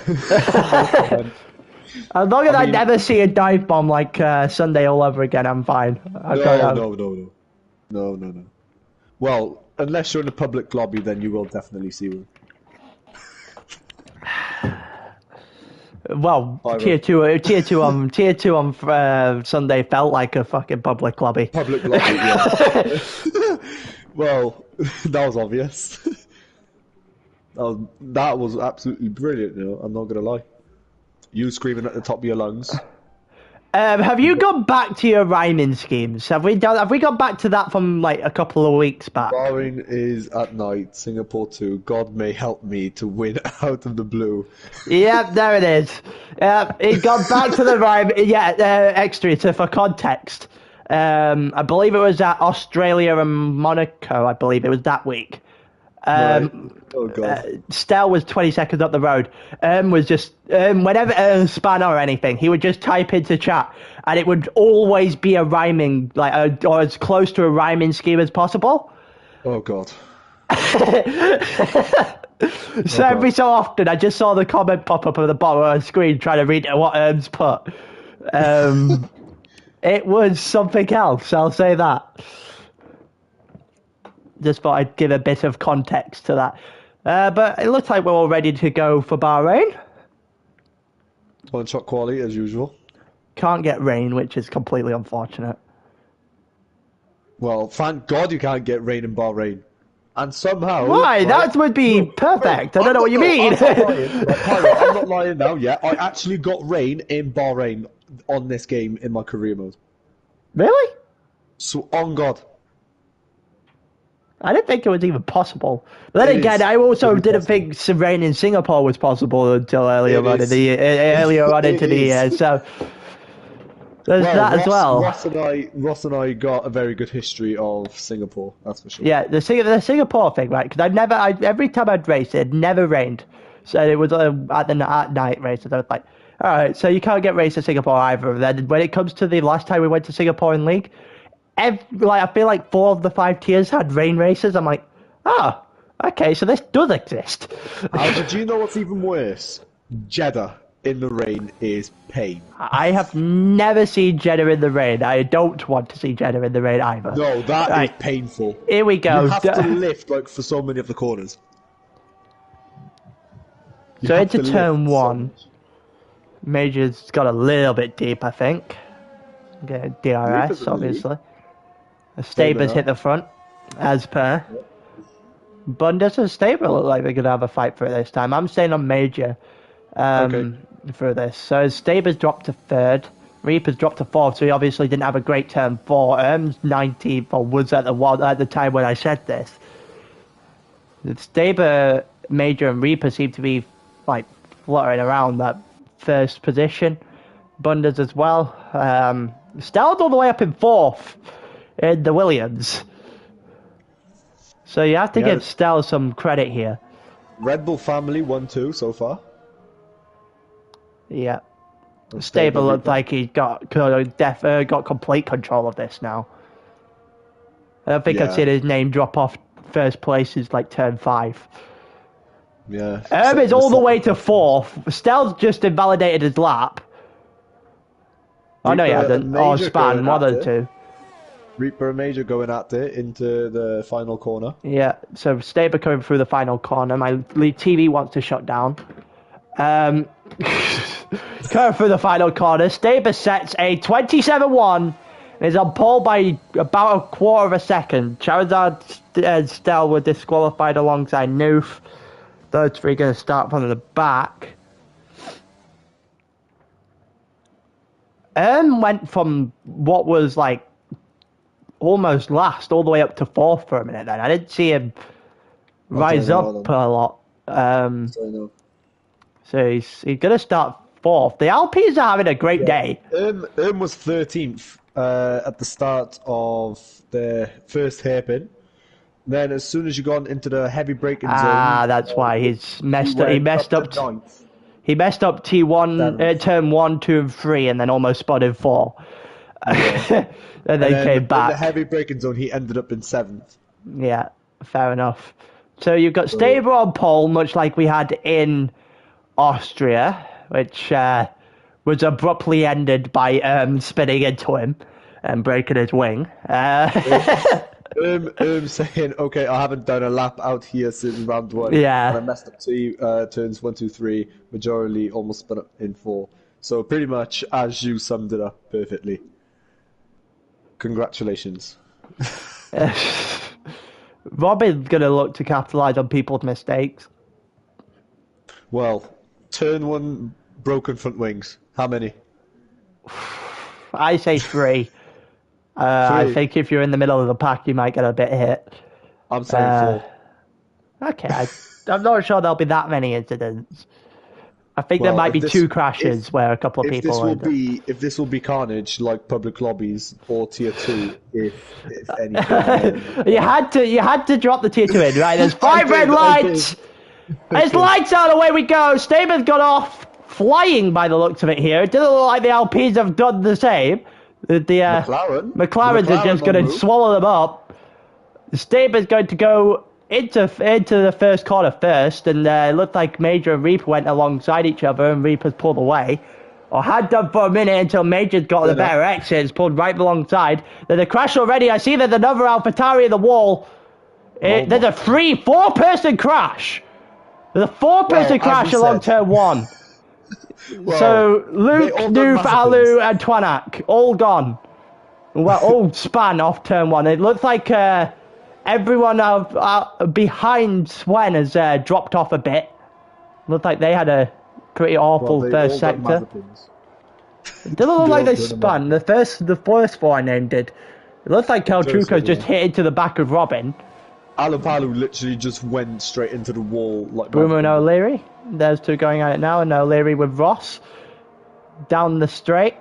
[SPEAKER 1] As long as I never see a dive bomb like Sunday all over again, I'm fine.
[SPEAKER 2] No. Well, unless you're in a public lobby, then you will definitely see one.
[SPEAKER 1] Well, tier two on Sunday felt like a fucking public lobby.
[SPEAKER 2] Public lobby, yeah. Well, that was obvious. That was absolutely brilliant. You know, I'm not gonna lie. You screaming at the top of your lungs.
[SPEAKER 1] Have you gone back to your rhyming schemes? Have we gone back to that from like a couple of weeks back?
[SPEAKER 2] Bahrain is at night. Singapore 2. God may help me to win out of the blue.
[SPEAKER 1] Yep, there it is. It got back to the rhyme. Yeah, extra. So for context, I believe it was at Australia and Monaco. I believe it was that week.
[SPEAKER 2] Right. Oh god.
[SPEAKER 1] Stel was 20 seconds up the road. Was just whenever span or anything, he would just type into chat, and it would always be a rhyming, like or as close to a rhyming scheme as possible.
[SPEAKER 2] Oh god.
[SPEAKER 1] So every so often, I just saw the comment pop up at the bottom of the screen trying to read what Erms put. It was something else, I'll say that. Just thought I'd give a bit of context to that. But it looks like we're all ready to go for Bahrain.
[SPEAKER 2] 1 shot quality as usual.
[SPEAKER 1] Can't get rain, which is completely unfortunate.
[SPEAKER 2] Well, thank God you can't get rain in Bahrain. And somehow...
[SPEAKER 1] Why?
[SPEAKER 2] Right,
[SPEAKER 1] That would be perfect. I don't know what you mean.
[SPEAKER 2] I'm not lying now, yeah. I actually got rain in Bahrain on this game in my career mode.
[SPEAKER 1] Really?
[SPEAKER 2] So, on God.
[SPEAKER 1] I didn't think it was even possible. But then again, I also didn't think some rain in Singapore was possible until earlier on into the year. So There's that as well.
[SPEAKER 2] Ross and I got a very good history of Singapore. That's for sure.
[SPEAKER 1] Yeah, the Singapore thing, right? Because every time I'd race, it never rained, so it was at night races. I was like, all right, so you can't get race in Singapore either. And then when it comes to the last time we went to Singapore in League, I feel like 4 of the 5 tiers had rain races. I'm like, oh, okay, so this does exist.
[SPEAKER 2] But do you know what's even worse? Jeddah in the rain is pain.
[SPEAKER 1] I have never seen Jeddah in the rain. I don't want to see Jeddah in the rain either.
[SPEAKER 2] No, that is painful.
[SPEAKER 1] Here we go.
[SPEAKER 2] You have to lift like for so many of the corners.
[SPEAKER 1] So into turn 1. Major's got a little bit deep, I think. Get DRS, obviously. Staber's hit the front, as per. Bundes and Staber look like they're going to have a fight for it this time. I'm staying on Major for this. So Staber's dropped to 3rd. Reaper's dropped to 4th, so he obviously didn't have a great turn 4. 19th, or was at the time when I said this. Staber, Major, and Reaper seem to be like fluttering around that first position. Bundes as well. Stell's all the way up in 4th in the Williams. So you have to give Stell some credit here.
[SPEAKER 2] Red Bull family 1-2 so far.
[SPEAKER 1] Yeah. Staber looked like he got complete control of this now. I don't think I've seen his name drop off first place since like turn 5.
[SPEAKER 2] Yeah.
[SPEAKER 1] Is all the way to 4th. Stell's just invalidated his lap. Oh no, he hasn't. Oh, Span, one of the two.
[SPEAKER 2] Reaper and Major going at it into the final corner.
[SPEAKER 1] Yeah, so Staber coming through the final corner. My TV wants to shut down. Coming through the final corner. Staber sets a 27-1. Is on pole by about a quarter of a second. Charizard and Stell were disqualified alongside Noof. Those 3 going to start from the back. Went from what was like almost last all the way up to 4th for a minute then. I didn't see him rise up a lot. So he's going to start 4th. The LPs are having a great day.
[SPEAKER 2] Was 13th at the start of the first hairpin. Then as soon as you got into the heavy braking zone...
[SPEAKER 1] that's why he's messed up. He messed up T1, turn 1, 2 and 3 and then almost spotted 4.
[SPEAKER 2] Yeah.
[SPEAKER 1] And then came back.
[SPEAKER 2] In the heavy braking zone, he ended up in 7th.
[SPEAKER 1] Yeah, fair enough. So you've got Staber on pole, much like we had in Austria, which was abruptly ended by spinning into him and breaking his wing.
[SPEAKER 2] Saying, okay, I haven't done a lap out here since round 1.
[SPEAKER 1] Yeah.
[SPEAKER 2] And I messed up turns 1, 2, 3, majorly almost spun up in 4. So pretty much as you summed it up perfectly. Congratulations.
[SPEAKER 1] Robin's going to look to capitalise on people's mistakes.
[SPEAKER 2] Well, turn 1 broken front wings. How many?
[SPEAKER 1] I say 3. I think if you're in the middle of the pack, you might get a bit hit.
[SPEAKER 2] I'm saying 4.
[SPEAKER 1] Okay, I'm not sure there'll be that many incidents. I think there might be 2 crashes where a couple of people.
[SPEAKER 2] If this will be carnage like public lobbies or tier 2, if anything.
[SPEAKER 1] you had to drop the tier 2 in, right? There's 5 red lights. There's lights out. Away we go. Staber's got off flying by the looks of it here. It doesn't look like the LPs have done the same. McLaren's are just going to swallow them up. Staber's going to go into the first corner first, and it looked like Major and Reaper went alongside each other, and Reaper's pulled away. Or had done for a minute until Major's got the better exits, pulled right alongside. There's a crash already. I see there's another AlphaTauri in the wall. There's a 4-person crash. There's a 4-person crash along turn 1. Well, so Luke, Noof, Alu, and Twanak all gone. Well, all span off turn 1. It looks like everyone behind Swen has dropped off a bit. Looks like they had a pretty awful first sector. It doesn't look like they spun. The first 4 I named did. It looks like Keltruko just hit into the back of Robin.
[SPEAKER 2] Alupalu literally just went straight into the wall. Like
[SPEAKER 1] Boomer and O'Leary. There's 2 going at it now, and O'Leary with Ross. Down the straight.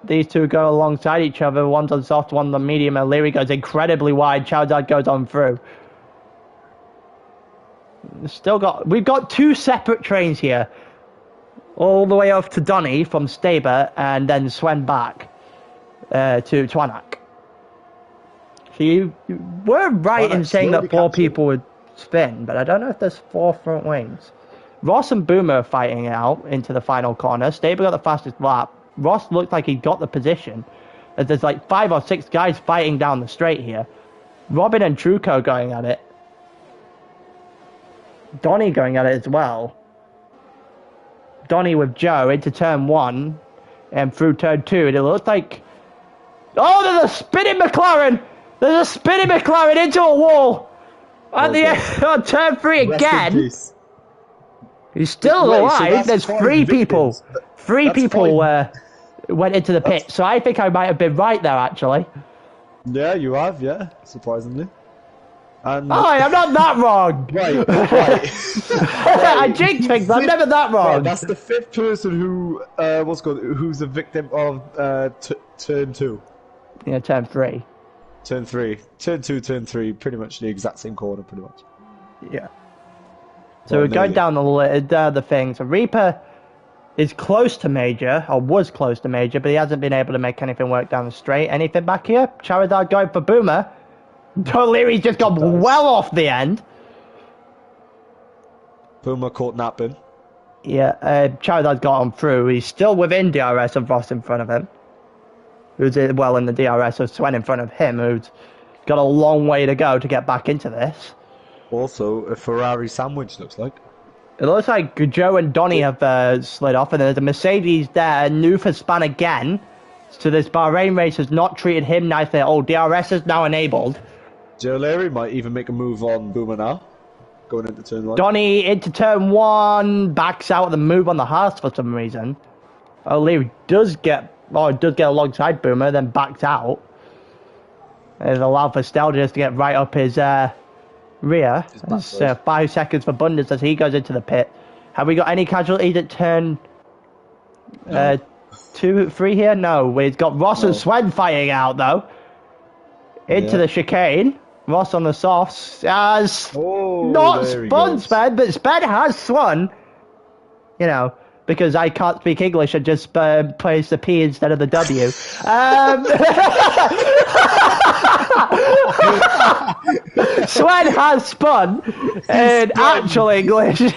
[SPEAKER 1] These two go alongside each other. One's on soft, one's on medium. O'Leary goes incredibly wide. Charizard goes on through. We've got two separate trains here. All the way off to Donny from Staber, and then Sven back to Twanak. So you were right in saying that 4 people would spin, but I don't know if there's 4 front wings. Ross and Boomer are fighting it out into the final corner. Staber got the fastest lap. Ross looked like he got the position. As there's like 5 or 6 guys fighting down the straight here. Robin and Truco going at it. Donny going at it as well. Donny with Joe into turn 1 and through turn 2, and it looks like... Oh, there's a spinning McLaren! There's a spinning McLaren into a wall! At the end on turn 3 again! He's still alive. So there's 3 people. 3 people went into the pit, so I think I might have been right there, actually.
[SPEAKER 2] Yeah, you have, yeah, surprisingly. And...
[SPEAKER 1] Oh, I'm not that wrong!
[SPEAKER 2] Right.
[SPEAKER 1] I jinxed things, I'm never that wrong!
[SPEAKER 2] Right, that's the 5th person who, who's a victim of turn 2.
[SPEAKER 1] Yeah, turn 3.
[SPEAKER 2] Turn 3. Turn 2, turn 3, pretty much the exact same corner, pretty much.
[SPEAKER 1] Yeah. So we're going down the thing. So Reaper is close to Major, or was close to Major, but he hasn't been able to make anything work down the straight. Anything back here? Charizard going for Boomer. O'Leary's just gone well off the end.
[SPEAKER 2] Boomer caught napping.
[SPEAKER 1] Yeah, Charizard's got on through. He's still within DRS of Ross in front of him. Who's well in the DRS of Sven in front of him, who's got a long way to go to get back into this.
[SPEAKER 2] Also, a Ferrari sandwich, looks like.
[SPEAKER 1] It looks like Joe and Donny have slid off, and there's a Mercedes there, new for Span again. So this Bahrain race has not treated him nicely at all. DRS is now enabled.
[SPEAKER 2] Joe Leary might even make a move on Boomer now, going into turn 1.
[SPEAKER 1] Donny into turn 1, backs out the move on the Haas for some reason. O'Leary does get alongside Boomer, then backs out. It's allowed for Stelgis to get right up his rear. It's 5 seconds for Bundes as he goes into the pit. Have we got any casualties at turn 2, 3 here? No, we've got Ross and Sven fighting out though. Into the chicane. Ross on the softs has not spun Sven, but Sven has swung. You know, because I can't speak English and just place the P instead of the W. Sven has spun in actual English.
[SPEAKER 2] There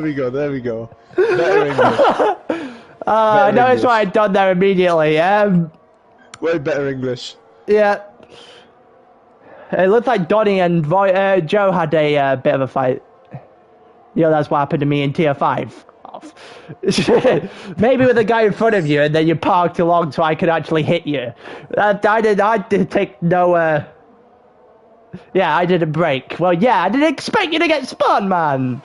[SPEAKER 2] we go. Better English.
[SPEAKER 1] I noticed what I'd done there immediately.
[SPEAKER 2] Way better English.
[SPEAKER 1] Yeah. It looked like Donny and Joe had a bit of a fight. You know, that's what happened to me in Tier 5. Maybe with the guy in front of you, and then you parked along so I could actually hit you. I did take no... Yeah, I didn't break. Well, yeah, I didn't expect you to get spun, man.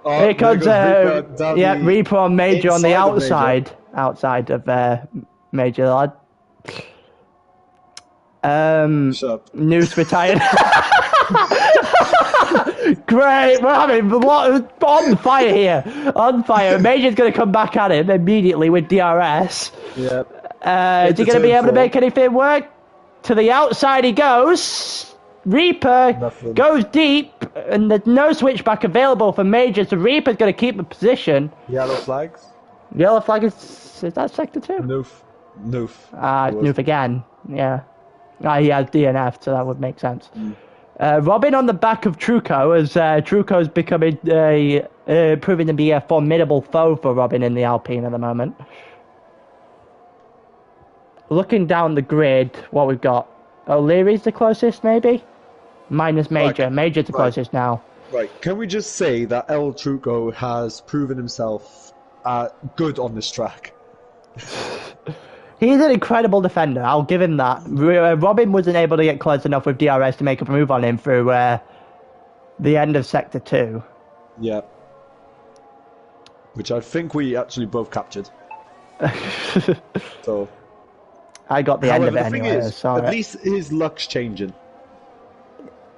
[SPEAKER 1] Here comes Reaper on Major on the outside. Outside of Major, lad. Noose retired. Great, we're having on fire here. On fire. Major's going to come back at him immediately with DRS.
[SPEAKER 2] Yep.
[SPEAKER 1] Is he going to be able to make anything work? To the outside he goes. Reaper goes deep, and there's no switchback available for Major, so Reaper's going to keep the position.
[SPEAKER 2] Yellow flags.
[SPEAKER 1] Yellow flag is that sector 2?
[SPEAKER 2] Noof.
[SPEAKER 1] Noof again. Yeah. He has DNF, so that would make sense. Robin on the back of Truco, as Truco's becoming proving to be a formidable foe for Robin in the Alpine at the moment. Looking down the grid, what we've got. O'Leary's the closest, maybe? Minus Major. Right. Major's the closest now.
[SPEAKER 2] Right. Can we just say that El Truco has proven himself good on this track?
[SPEAKER 1] He's an incredible defender, I'll give him that. Robin wasn't able to get close enough with DRS to make a move on him through the end of Sector 2.
[SPEAKER 2] Yeah. Which I think we actually both captured. So...
[SPEAKER 1] I got the end of it anyway.
[SPEAKER 2] At least his luck's changing.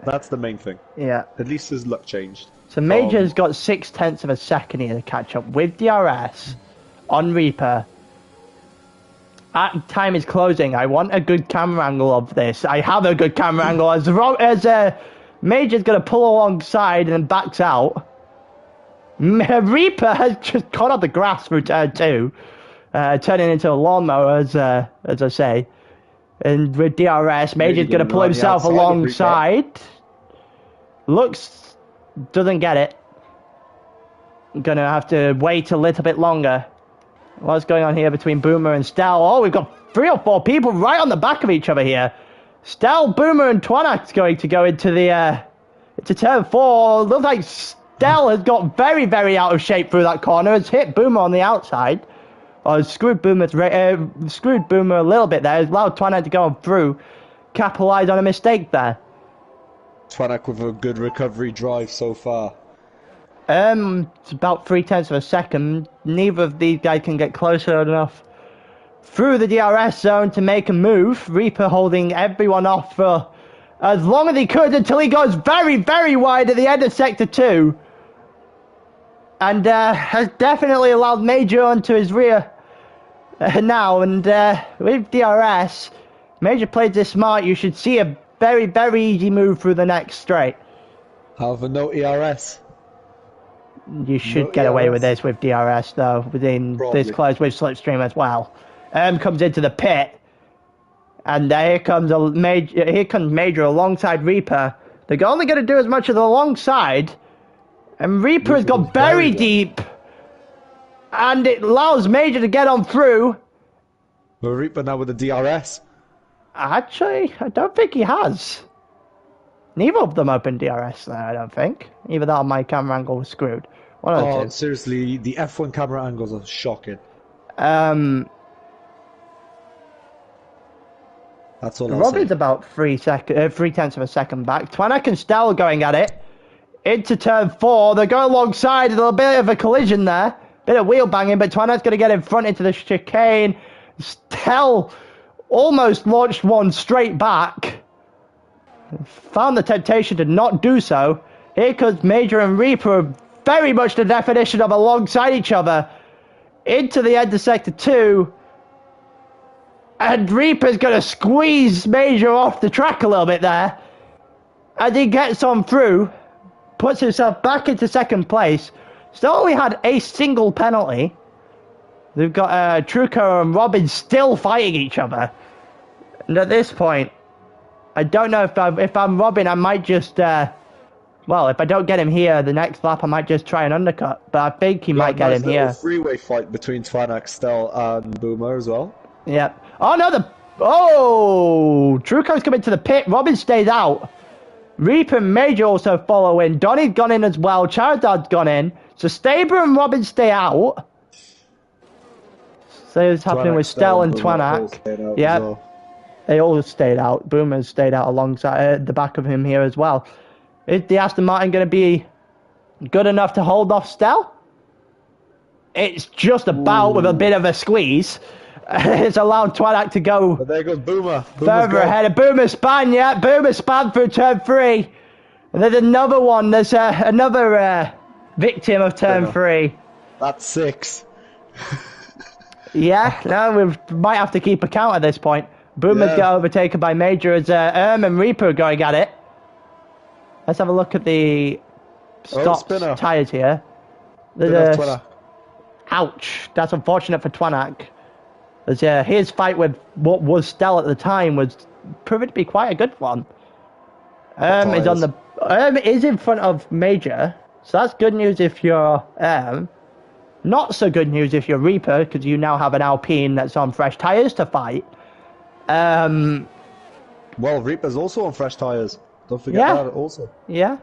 [SPEAKER 2] That's the main thing.
[SPEAKER 1] Yeah.
[SPEAKER 2] At least his luck changed.
[SPEAKER 1] So Major's got 0.6 of a second here to catch up with DRS on Reaper. time is closing. I want a good camera angle of this. I have a good camera angle as Major's going to pull alongside and then backs out. Reaper has just caught up the grass through turn 2, turning into a lawnmower, as I say. And with DRS, Major's going to pull himself alongside. Looks, doesn't get it. Gonna have to wait a little bit longer. What's going on here between Boomer and Stel? Oh, we've got 3 or 4 people right on the back of each other here. Stel, Boomer, and Twanak's going to go into the into turn 4. Looks like Stel has got very, very out of shape through that corner. Has hit Boomer on the outside. Or screwed Boomer a little bit there. Has allowed Twanak to go on through. Capitalised on a mistake there.
[SPEAKER 2] Twanak with a good recovery drive so far.
[SPEAKER 1] It's about 0.3 of a second. Neither of these guys can get closer enough through the DRS zone to make a move. Reaper holding everyone off for as long as he could until he goes very, very wide at the end of Sector 2. And has definitely allowed Major onto his rear now. And with DRS, Major played this smart. You should see a very, very easy move through the next straight.
[SPEAKER 2] However, no ERS.
[SPEAKER 1] You should get away with this with DRS, though, within this close with Slipstream as well. Comes into the pit, and here comes Major alongside Reaper. They're only going to do as much as alongside, and Reaper has got very deep, and it allows Major to get on through.
[SPEAKER 2] But Reaper now with the DRS.
[SPEAKER 1] Actually, I don't think he has. Neither of them opened DRS there, I don't think. Either that or my camera angle was screwed. One of the two.
[SPEAKER 2] Seriously, the F1 camera angles are shocking. That's all I'll
[SPEAKER 1] Robin's
[SPEAKER 2] say.
[SPEAKER 1] about 0.3 of a second back. Twanak and Stel going at it. Into turn 4. They go alongside. A little bit of a collision there. Bit of wheel banging, but Twanak's going to get in front into the chicane. Stel almost launched one straight back. Found the temptation to not do so. Here comes Major and Reaper, very much the definition of alongside each other. Into the end of Sector 2. And Reaper's going to squeeze Major off the track a little bit there. As he gets on through, puts himself back into second place. Still only had a single penalty. They've got Truco and Robin still fighting each other. And at this point, I don't know if I'm Robin, I might just, well, if I don't get him here, the next lap I might just try an undercut. But I think he might get him here.
[SPEAKER 2] Nice freeway fight between Twanak, Stel, and Boomer as well.
[SPEAKER 1] Yep. Oh no, Truco's coming to the pit. Robin stays out. Reaper and Major also follow in. Donny's gone in as well. Charizard's gone in. So Staber and Robin stay out. So it's happening with Stel and Twanak. Yeah. Well. They all stayed out. Boomer's stayed out alongside the back of him here as well. Is the Aston Martin going to be good enough to hold off Stel? It's just about with a bit of a squeeze. It's allowed Twanak to go.
[SPEAKER 2] But there goes Boomer.
[SPEAKER 1] Further ahead of Boomer span, yeah. Boomer span through turn 3. And there's another one. There's another victim of turn 3.
[SPEAKER 2] That's 6.
[SPEAKER 1] Yeah, no, we might have to keep a count at this point. Boomer's got overtaken by Major as and Reaper are going at it. Let's have a look at the stock tyres here. Ouch, that's unfortunate for Twanak. As his fight with what was Stel at the time was proven to be quite a good one. Is on the is in front of Major, so that's good news if you're not so good news if you're Reaper, because you now have an Alpine that's on fresh tyres to fight.
[SPEAKER 2] Well, Reaper's also on fresh tyres. Don't forget that also.
[SPEAKER 1] Yeah.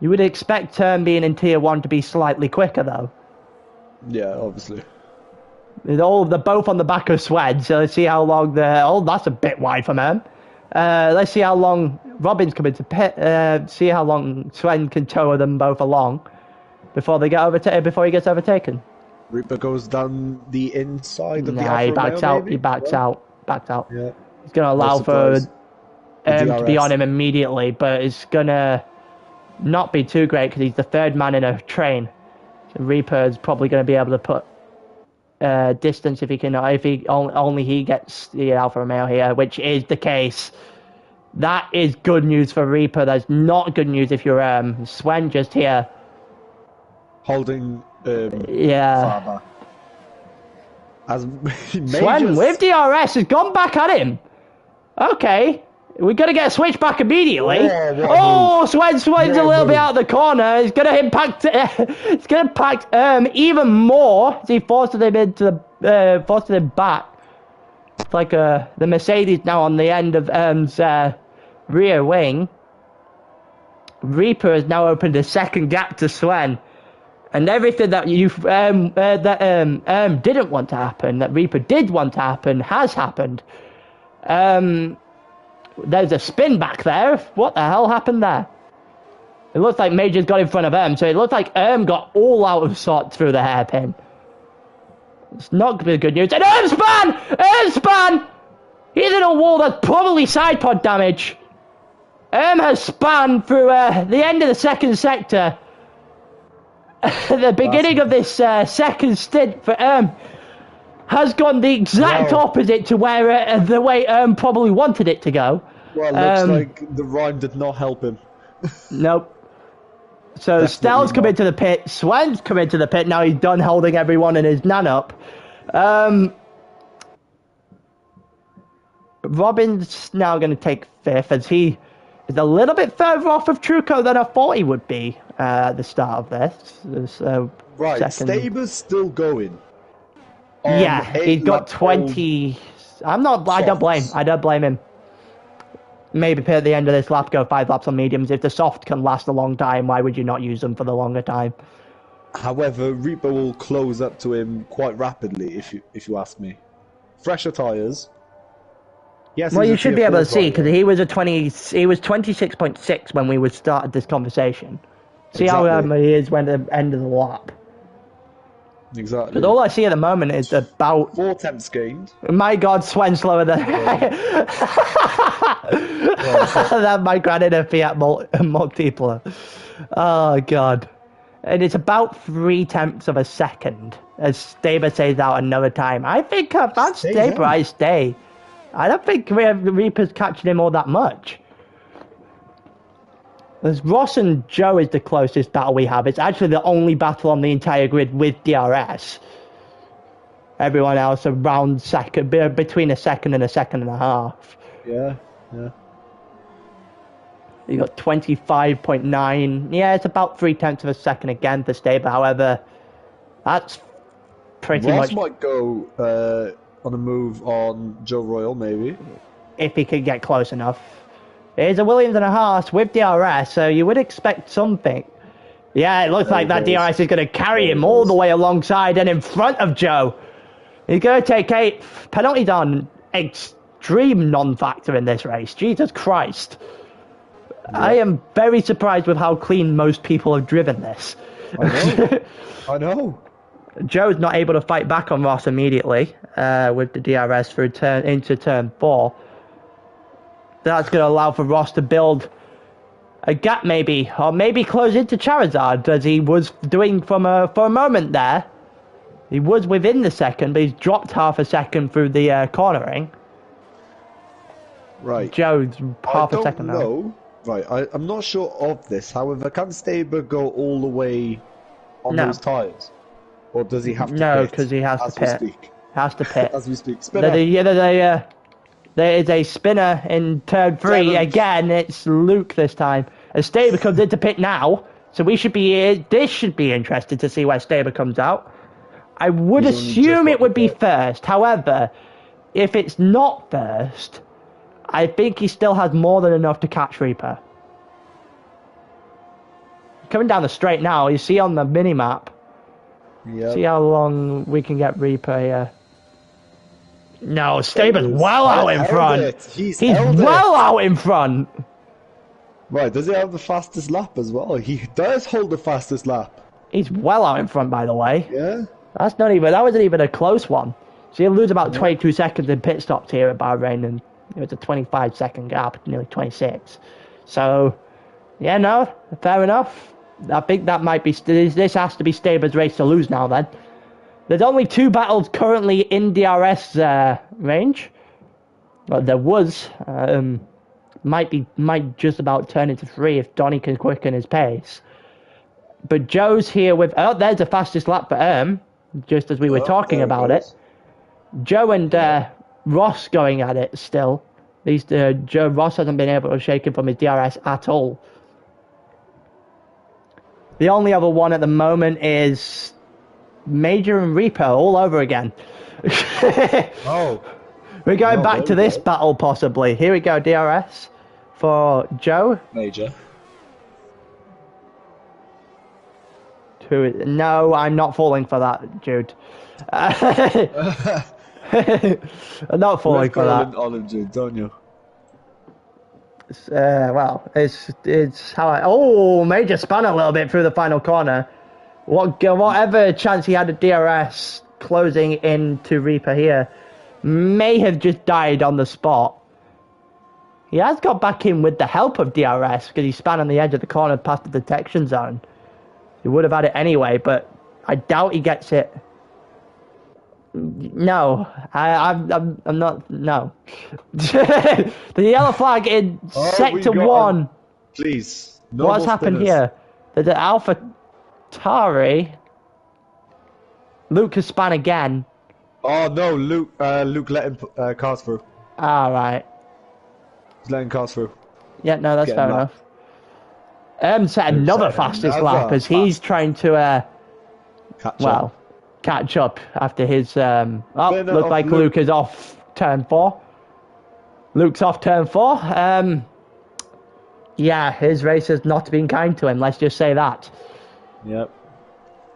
[SPEAKER 1] You would expect turn being in tier 1 to be slightly quicker though.
[SPEAKER 2] Yeah, obviously.
[SPEAKER 1] They're both on the back of Swed, so let's see how long that's a bit wide from him. Let's see how long Robin's coming to pit. See how long Swed can tow them both along before they get before he gets overtaken.
[SPEAKER 2] Reaper goes down the inside of the
[SPEAKER 1] he backs out.
[SPEAKER 2] maybe?
[SPEAKER 1] He backs out.
[SPEAKER 2] Yeah.
[SPEAKER 1] He's going to allow for to be on him immediately, but it's going to not be too great because he's the third man in a train. So Reaper is probably going to be able to put distance if he can. If he only he gets the Alfa Romeo here, which is the case. That is good news for Reaper. That's not good news if you're Sven just here.
[SPEAKER 2] Holding
[SPEAKER 1] yeah.
[SPEAKER 2] Faber. As
[SPEAKER 1] Sven with DRS has gone back at him. Okay. We're going to get a switch back immediately. Sven's a little bit out of the corner. It's going to impact even more as he forces him back. It's like the Mercedes now on the end of rear wing. Reaper has now opened a second gap to Sven. And everything that didn't want to happen, that Reaper did want to happen, has happened. There's a spin back there. What the hell happened there? It looks like Major's got in front of so it looks like got all out of sorts through the hairpin. It's not going to be good news. And span! He's in a wall that's probably side pod damage. Has spun through the end of the second sector. The beginning of this second stint for has gone the exact opposite to where the way probably wanted it to go.
[SPEAKER 2] Well, looks like the rhyme did not help him.
[SPEAKER 1] Nope. So Stell's come into the pit. Sven's come into the pit. Now he's done holding everyone in his nan up. Robin's now going to take fifth as he is a little bit further off of Truco than I thought he would be at the start of this.
[SPEAKER 2] Right, Staber's still going.
[SPEAKER 1] Yeah, he's got 20. I don't blame him. Maybe at the end of this lap, go 5 laps on mediums. If the soft can last a long time, why would you not use them for the longer time?
[SPEAKER 2] However, Reaper will close up to him quite rapidly, if you ask me. Fresher tyres. Yes.
[SPEAKER 1] Well, you should be able to see because he was 26.6 when we started this conversation. See how he is when at the end of the lap.
[SPEAKER 2] Exactly.
[SPEAKER 1] Because all I see at the moment is about
[SPEAKER 2] 4 attempts gained.
[SPEAKER 1] My God, Sven slower than that. My granny in a Fiat Multipla. Oh God, and it's about 3/10 of a second. As Staber says out another time. I think if that's Staber, I stay. I don't think Reaper's catching him all that much. As Ross and Joe is the closest battle we have. It's actually the only battle on the entire grid with DRS. Everyone else around second, between a second and a second and a half.
[SPEAKER 2] Yeah.
[SPEAKER 1] You got 25.9. Yeah, it's about 3/10 of a second again for Staber. However, that's pretty much.
[SPEAKER 2] Ross might go on a move on Joe Royal, maybe.
[SPEAKER 1] If he could get close enough. It's a Williams and a Haas with DRS, so you would expect something. Yeah, it looks like that DRS is going to carry him all the way alongside and in front of Joe. He's going to take 8 penalties on extreme non-factor in this race. Jesus Christ. Yeah. I am very surprised with how clean most people have driven this.
[SPEAKER 2] I know.
[SPEAKER 1] Joe's not able to fight back on Ross immediately with the DRS through into turn 4. That's going to allow for Ross to build a gap maybe, or maybe close into Charizard as he was doing for a moment there. He was within the second, but he's dropped half a second through the cornering.
[SPEAKER 2] Right.
[SPEAKER 1] Joe's half a second now.
[SPEAKER 2] No. Right, I'm not sure of this. However, can Staber go all the way on those tyres? Or does he have to pit?
[SPEAKER 1] No, because he has to pit. Has to pit.
[SPEAKER 2] As we speak.
[SPEAKER 1] There is a spinner in turn 3. Again, it's Luke this time. As Staber comes into pit now, so this should be interesting to see where Staber comes out. I would assume it would be first. However, if it's not first, I think he still has more than enough to catch Reaper. Coming down the straight now, you see on the mini-map. Yep. See how long we can get Reaper here. No, Staber's well out in front. He's well out in front.
[SPEAKER 2] Right, does he have the fastest lap as well? He does hold the fastest lap.
[SPEAKER 1] He's well out in front, by the way.
[SPEAKER 2] Yeah.
[SPEAKER 1] That wasn't even a close one. So he'll lose about 22 seconds in pit stops here at Bahrain, and it was a 25-second gap, nearly 26. So, yeah, no, fair enough. I think that might be. This has to be Staber's race to lose now. Then There's only 2 battles currently in DRS range. Well, there was. Might just about turn into 3 if Donny can quicken his pace. But Joe's here with... Oh, there's the fastest lap for just as we were talking about it. Joe and Ross going at it still. Ross hasn't been able to shake him from his DRS at all. The only other one at the moment is Major and Reaper all over again.
[SPEAKER 2] Oh.
[SPEAKER 1] We're going back to this battle possibly. Here we go, DRS for Joe.
[SPEAKER 2] Major.
[SPEAKER 1] No, I'm not falling for that, Jude. I'm not falling for that.
[SPEAKER 2] Olive Jude, don't you?
[SPEAKER 1] Well, it's how I... Oh, Major spun a little bit through the final corner. Whatever chance he had of DRS closing into Reaper here may have just died on the spot. He has got back in with the help of DRS because he span on the edge of the corner past the detection zone. He would have had it anyway, but I doubt he gets it. No, I'm not. No. The yellow flag in sector 1.
[SPEAKER 2] Please. No
[SPEAKER 1] What's happened here? There's an Alpha Tari. Luke has span again.
[SPEAKER 2] Oh no, Luke letting cars through.
[SPEAKER 1] All right.
[SPEAKER 2] He's letting cars through.
[SPEAKER 1] Yeah, no, that's fair enough. Set another fastest lap as he's trying to catch up after his looks like Luke is off turn 4. Luke's off turn 4. Yeah, his race has not been kind to him, let's just say that.
[SPEAKER 2] Yep.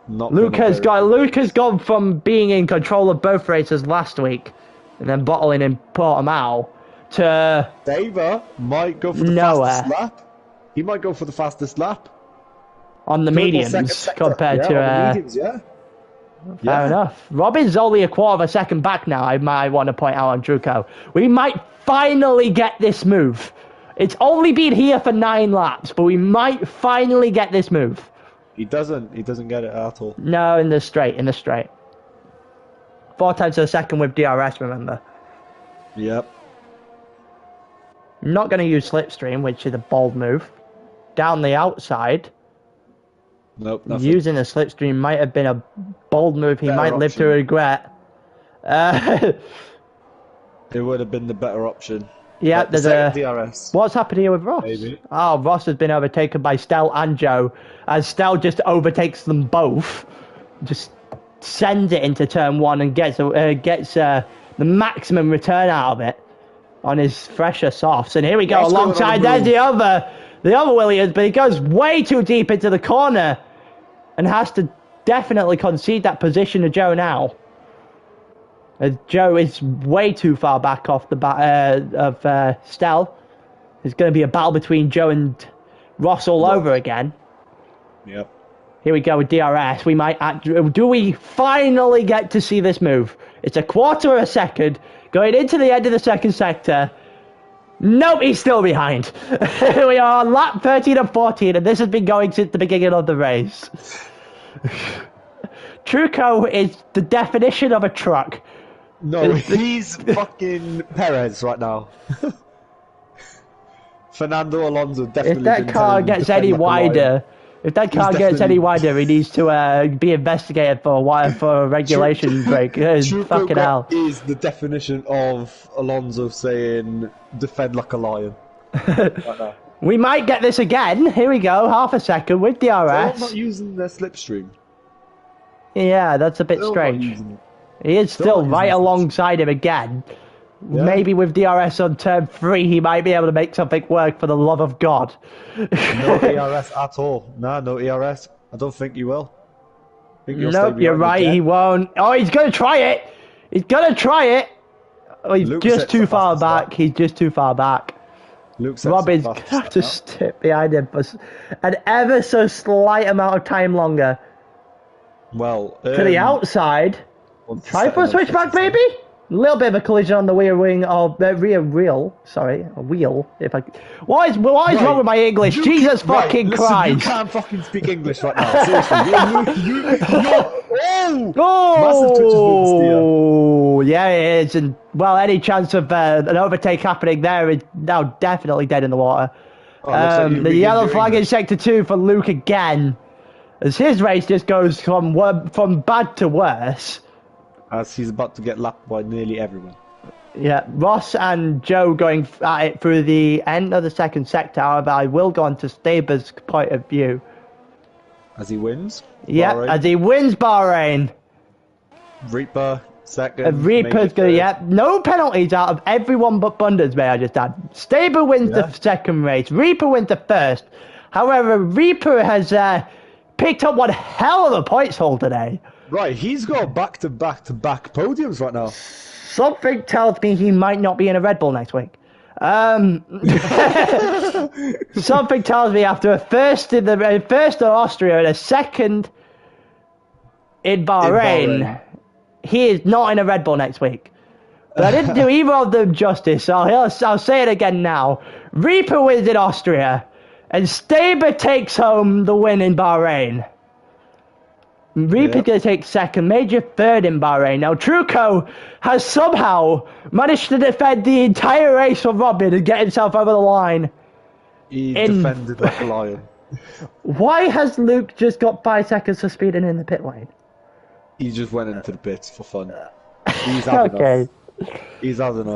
[SPEAKER 1] Luke has gone from being in control of both races last week and then bottling in Portimao to
[SPEAKER 2] Daver might go for the fastest lap. He might go for the fastest lap
[SPEAKER 1] on the mediums compared to
[SPEAKER 2] on the mediums,
[SPEAKER 1] fair enough. Robin's only a quarter of a second back now, I might want to point out on Druko. We might finally get this move. It's only been here for 9 laps, but we might finally get this move.
[SPEAKER 2] He doesn't get it at all.
[SPEAKER 1] No, in the straight. 4 times a second with DRS, remember?
[SPEAKER 2] Yep.
[SPEAKER 1] Not going to use slipstream, which is a bold move. Down the outside.
[SPEAKER 2] Nope, nothing.
[SPEAKER 1] Using a slipstream might have been a bold move he might live to regret.
[SPEAKER 2] It would have been the better option.
[SPEAKER 1] Yeah, there's a
[SPEAKER 2] DRS.
[SPEAKER 1] What's happened here with Ross?
[SPEAKER 2] Maybe.
[SPEAKER 1] Oh, Ross has been overtaken by Stell and Joe, as Stell just overtakes them both, just sends it into turn 1 and gets the maximum return out of it on his fresher softs. And here we go, alongside there's the other Williams, but he goes way too deep into the corner and has to definitely concede that position to Joe now. Joe is way too far back off the of Stell. There's going to be a battle between Joe and Ross all over again.
[SPEAKER 2] Yep.
[SPEAKER 1] Here we go with DRS. Do we finally get to see this move? It's a quarter of a second going into the end of the second sector. Nope, he's still behind. We are on lap 13 and 14, and this has been going since the beginning of the race. Truco is the definition of a truck.
[SPEAKER 2] No, he's fucking Perez right now. Fernando Alonso definitely.
[SPEAKER 1] If that car gets any wider, he needs to be investigated for a regulation break. Fucking hell.
[SPEAKER 2] Is the definition of Alonso saying defend like a lion. Right now.
[SPEAKER 1] We might get this again. Here we go, half a second with DRS.
[SPEAKER 2] They're not using their slipstream.
[SPEAKER 1] Yeah, that's a bit strange. He is still right alongside him again. Yeah. Maybe with DRS on turn 3, he might be able to make something work, for the love of God.
[SPEAKER 2] No ERS at all. No ERS. I don't think he will.
[SPEAKER 1] Nope, you're right, he won't. Oh, he's going to try it. Oh, he's just too far back. He's just too far back. Robin's going to have to step behind him for an ever so slight amount of time longer.
[SPEAKER 2] Well,
[SPEAKER 1] to the outside. Try for a switchback, baby. little bit of a collision on the rear wing of the rear wheel. Sorry, a wheel. If I, what is wrong with my English? Jesus fucking
[SPEAKER 2] listen,
[SPEAKER 1] Christ!
[SPEAKER 2] You can't fucking speak English right now. Seriously, massive twitches with the steer.
[SPEAKER 1] Oh, yeah, it is. And well, any chance of an overtake happening there is now definitely dead in the water.
[SPEAKER 2] Like
[SPEAKER 1] The yellow flag in sector 2 for Luke again, as his race just goes from bad to worse.
[SPEAKER 2] As he's about to get lapped by nearly everyone.
[SPEAKER 1] Yeah, Ross and Joe going at it through the end of the second sector. However, I will go on to Staber's point of view.
[SPEAKER 2] As he wins.
[SPEAKER 1] Yeah,
[SPEAKER 2] Bahrain.
[SPEAKER 1] as he wins Bahrain.
[SPEAKER 2] Reaper second.
[SPEAKER 1] Reaper's gonna, no penalties out of everyone but Bunders, may I just add. Staber wins the second race. Reaper wins the first. However, Reaper has picked up one hell of a points haul today.
[SPEAKER 2] Right, he's got back-to-back-to-back podiums right now.
[SPEAKER 1] Something tells me he might not be in a Red Bull next week. Something tells me after a first in Austria and a second in Bahrain, he is not in a Red Bull next week. But I didn't do either of them justice, so I'll say it again now. Reaper wins in Austria, and Staber takes home the win in Bahrain. Reaper's going to take second, Major third in Bahrain. Now, Truco has somehow managed to defend the entire race from Robin and get himself over the line.
[SPEAKER 2] He defended like a lion.
[SPEAKER 1] Why has Luke just got 5 seconds for speeding in the pit lane?
[SPEAKER 2] He just went into the pits for fun. He's had enough. He's had enough.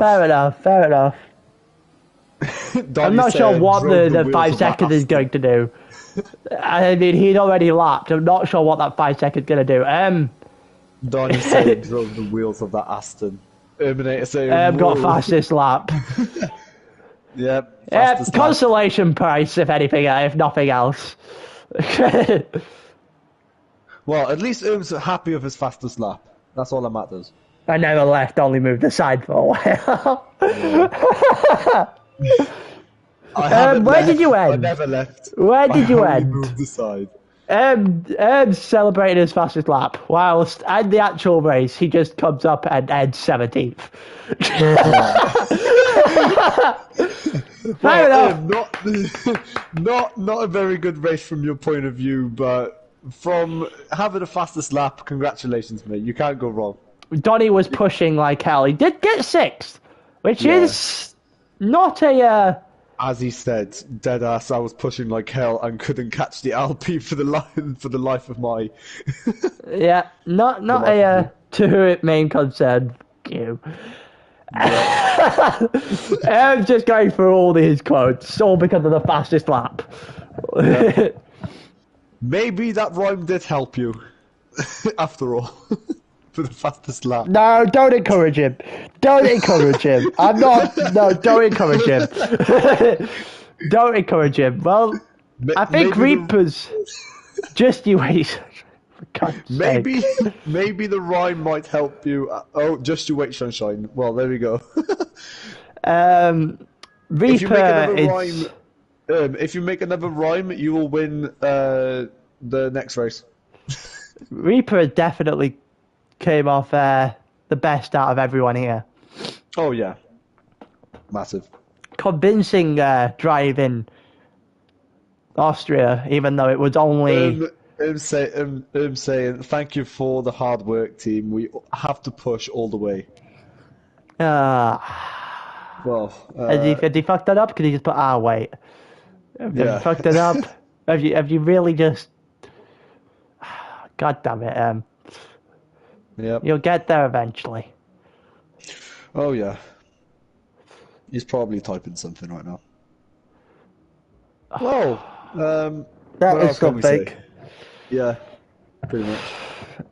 [SPEAKER 1] Fair enough. I'm not sure what the 5 seconds is going to do. I mean, he'd already lapped. I'm not sure what that 5 seconds is going to do.
[SPEAKER 2] Donnie said drove the wheels of that Aston. Terminator saying,
[SPEAKER 1] got fastest lap.
[SPEAKER 2] Yep.
[SPEAKER 1] Consolation prize, if anything, if nothing else.
[SPEAKER 2] Well, at least Erm's happy with his fastest lap. That's all that matters.
[SPEAKER 1] I never left, only moved aside for a while. Where did you end?
[SPEAKER 2] I never left.
[SPEAKER 1] Where did you end?
[SPEAKER 2] Moved aside.
[SPEAKER 1] Celebrating his fastest lap, whilst at the actual race he just comes up and ends 17th. Fair
[SPEAKER 2] enough. Not a very good race from your point of view, but from having the fastest lap, congratulations, mate. You can't go wrong.
[SPEAKER 1] Donnie was pushing like hell. He did get 6th, which is not a.
[SPEAKER 2] As he said, deadass, I was pushing like hell and couldn't catch the Alp for the life of my.
[SPEAKER 1] Yeah, not a to who it main concern. You. I'm just going through all these quotes, all because of the fastest lap.
[SPEAKER 2] Yeah. Maybe that rhyme did help you, after all, for the fastest lap.
[SPEAKER 1] No, don't encourage him. Don't encourage him. I'm not. No, don't encourage him. Don't encourage him. Well, I think Reaper's just you wait.
[SPEAKER 2] Maybe the rhyme might help you. Oh, just you wait, sunshine. Well, there we go.
[SPEAKER 1] Reaper
[SPEAKER 2] if you make another rhyme, you will win the next race.
[SPEAKER 1] Reaper definitely came off the best out of everyone here.
[SPEAKER 2] Oh yeah, massive.
[SPEAKER 1] Convincing drive in Austria, even though it was only.
[SPEAKER 2] saying thank you for the hard work, team. We have to push all the way. Well,
[SPEAKER 1] had he fucked that up? Could he just put wait? Have you fucked it up? Have you really just? God damn it!
[SPEAKER 2] Yep.
[SPEAKER 1] You'll get there eventually.
[SPEAKER 2] Oh yeah. He's probably typing something right now. Oh,
[SPEAKER 1] that was something.
[SPEAKER 2] Yeah, pretty much.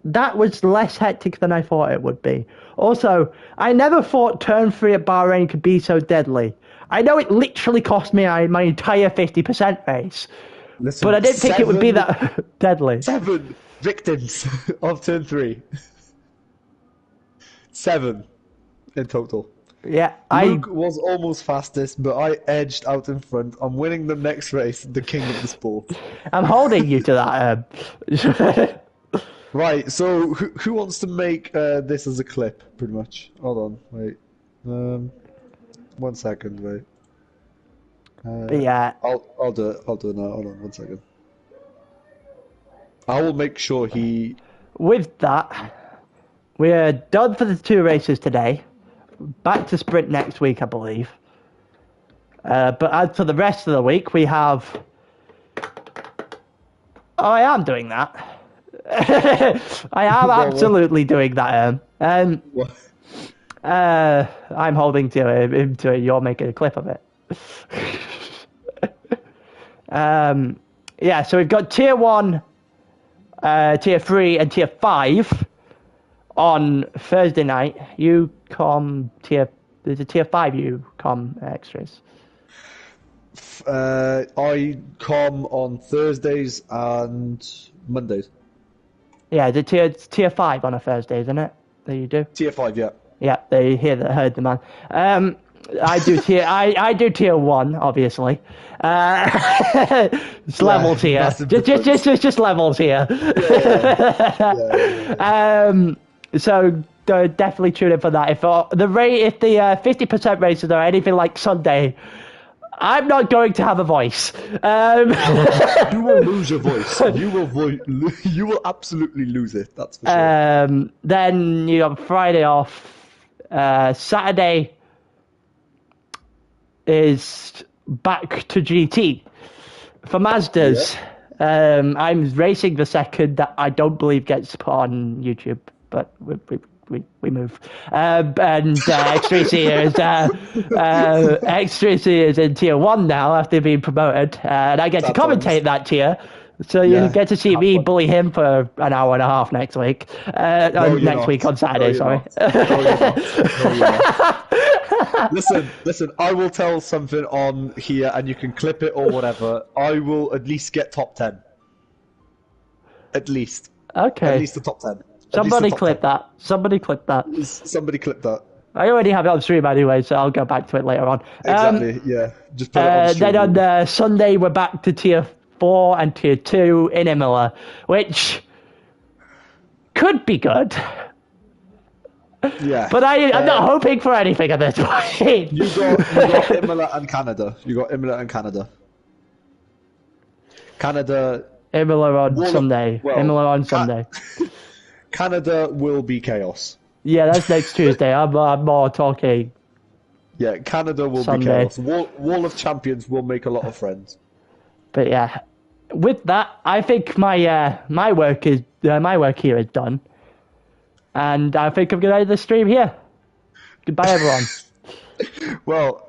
[SPEAKER 1] That was less hectic than I thought it would be. Also, I never thought turn 3 at Bahrain could be so deadly. I know it literally cost me my entire 50% race,
[SPEAKER 2] Listen,
[SPEAKER 1] but I didn't think it would be that deadly.
[SPEAKER 2] 7 victims of turn 3. 7 in total.
[SPEAKER 1] Yeah,
[SPEAKER 2] Luke was almost fastest, but I edged out in front. I'm winning the next race, the king of the sport.
[SPEAKER 1] I'm holding you to that.
[SPEAKER 2] Right, so who wants to make this as a clip, pretty much? Hold on, wait. 1 second, wait.
[SPEAKER 1] Yeah.
[SPEAKER 2] I'll do it. I'll do it now. Hold on, 1 second. I will make sure he...
[SPEAKER 1] With that, we're done for the 2 races today. Back to sprint next week, I believe. But as for the rest of the week, we have... Oh, I am doing that. I am absolutely doing that. I'm holding to him to it. You're making a clip of it. Yeah, so we've got Tier 1, Tier 3, and Tier 5 on Thursday night. There's a Tier 5 extras.
[SPEAKER 2] I come on Thursdays and Mondays.
[SPEAKER 1] Yeah, the tier 5 on a Thursday, isn't it? That you do?
[SPEAKER 2] Tier 5, yeah.
[SPEAKER 1] Yeah, they heard the man. I do tier 1, obviously. It's level tier. Just level tier. Yeah. So definitely tune in for that. If the 50% races are anything like Sunday, I'm not going to have a voice.
[SPEAKER 2] You will lose your voice. You will absolutely lose it. That's for sure.
[SPEAKER 1] Then you have Friday off. Saturday is back to GT for Mazdas. Yeah. I'm racing the second that I don't believe gets put on YouTube, but we move. And X3C is in Tier 1 now after being promoted, and I get to commentate that tier. So you get to see me bully him for an hour and a half next week. Next week on Saturday, sorry.
[SPEAKER 2] Listen, I will tell something on here and you can clip it or whatever. I will at least get top 10. At least.
[SPEAKER 1] Okay.
[SPEAKER 2] At least the top 10.
[SPEAKER 1] Somebody clip that. Somebody clip that.
[SPEAKER 2] Somebody clip that.
[SPEAKER 1] I already have it on stream anyway, so I'll go back to it later on.
[SPEAKER 2] Exactly, yeah. Just put it on stream.
[SPEAKER 1] Then on Sunday, we're back to Tier 4 and Tier 2 in Imola, which could be good.
[SPEAKER 2] Yeah.
[SPEAKER 1] But I'm not hoping for anything at this point.
[SPEAKER 2] You got Imola and Canada.
[SPEAKER 1] Imola on Sunday. Imola on Sunday.
[SPEAKER 2] Canada will be chaos.
[SPEAKER 1] Yeah, that's next Tuesday. I'm more talking.
[SPEAKER 2] Yeah, Canada will
[SPEAKER 1] Sunday.
[SPEAKER 2] be chaos. Wall of Champions will make a lot of friends.
[SPEAKER 1] But yeah, with that, I think my work here is done, and I think I'm gonna end the stream here. Goodbye, everyone.
[SPEAKER 2] Well.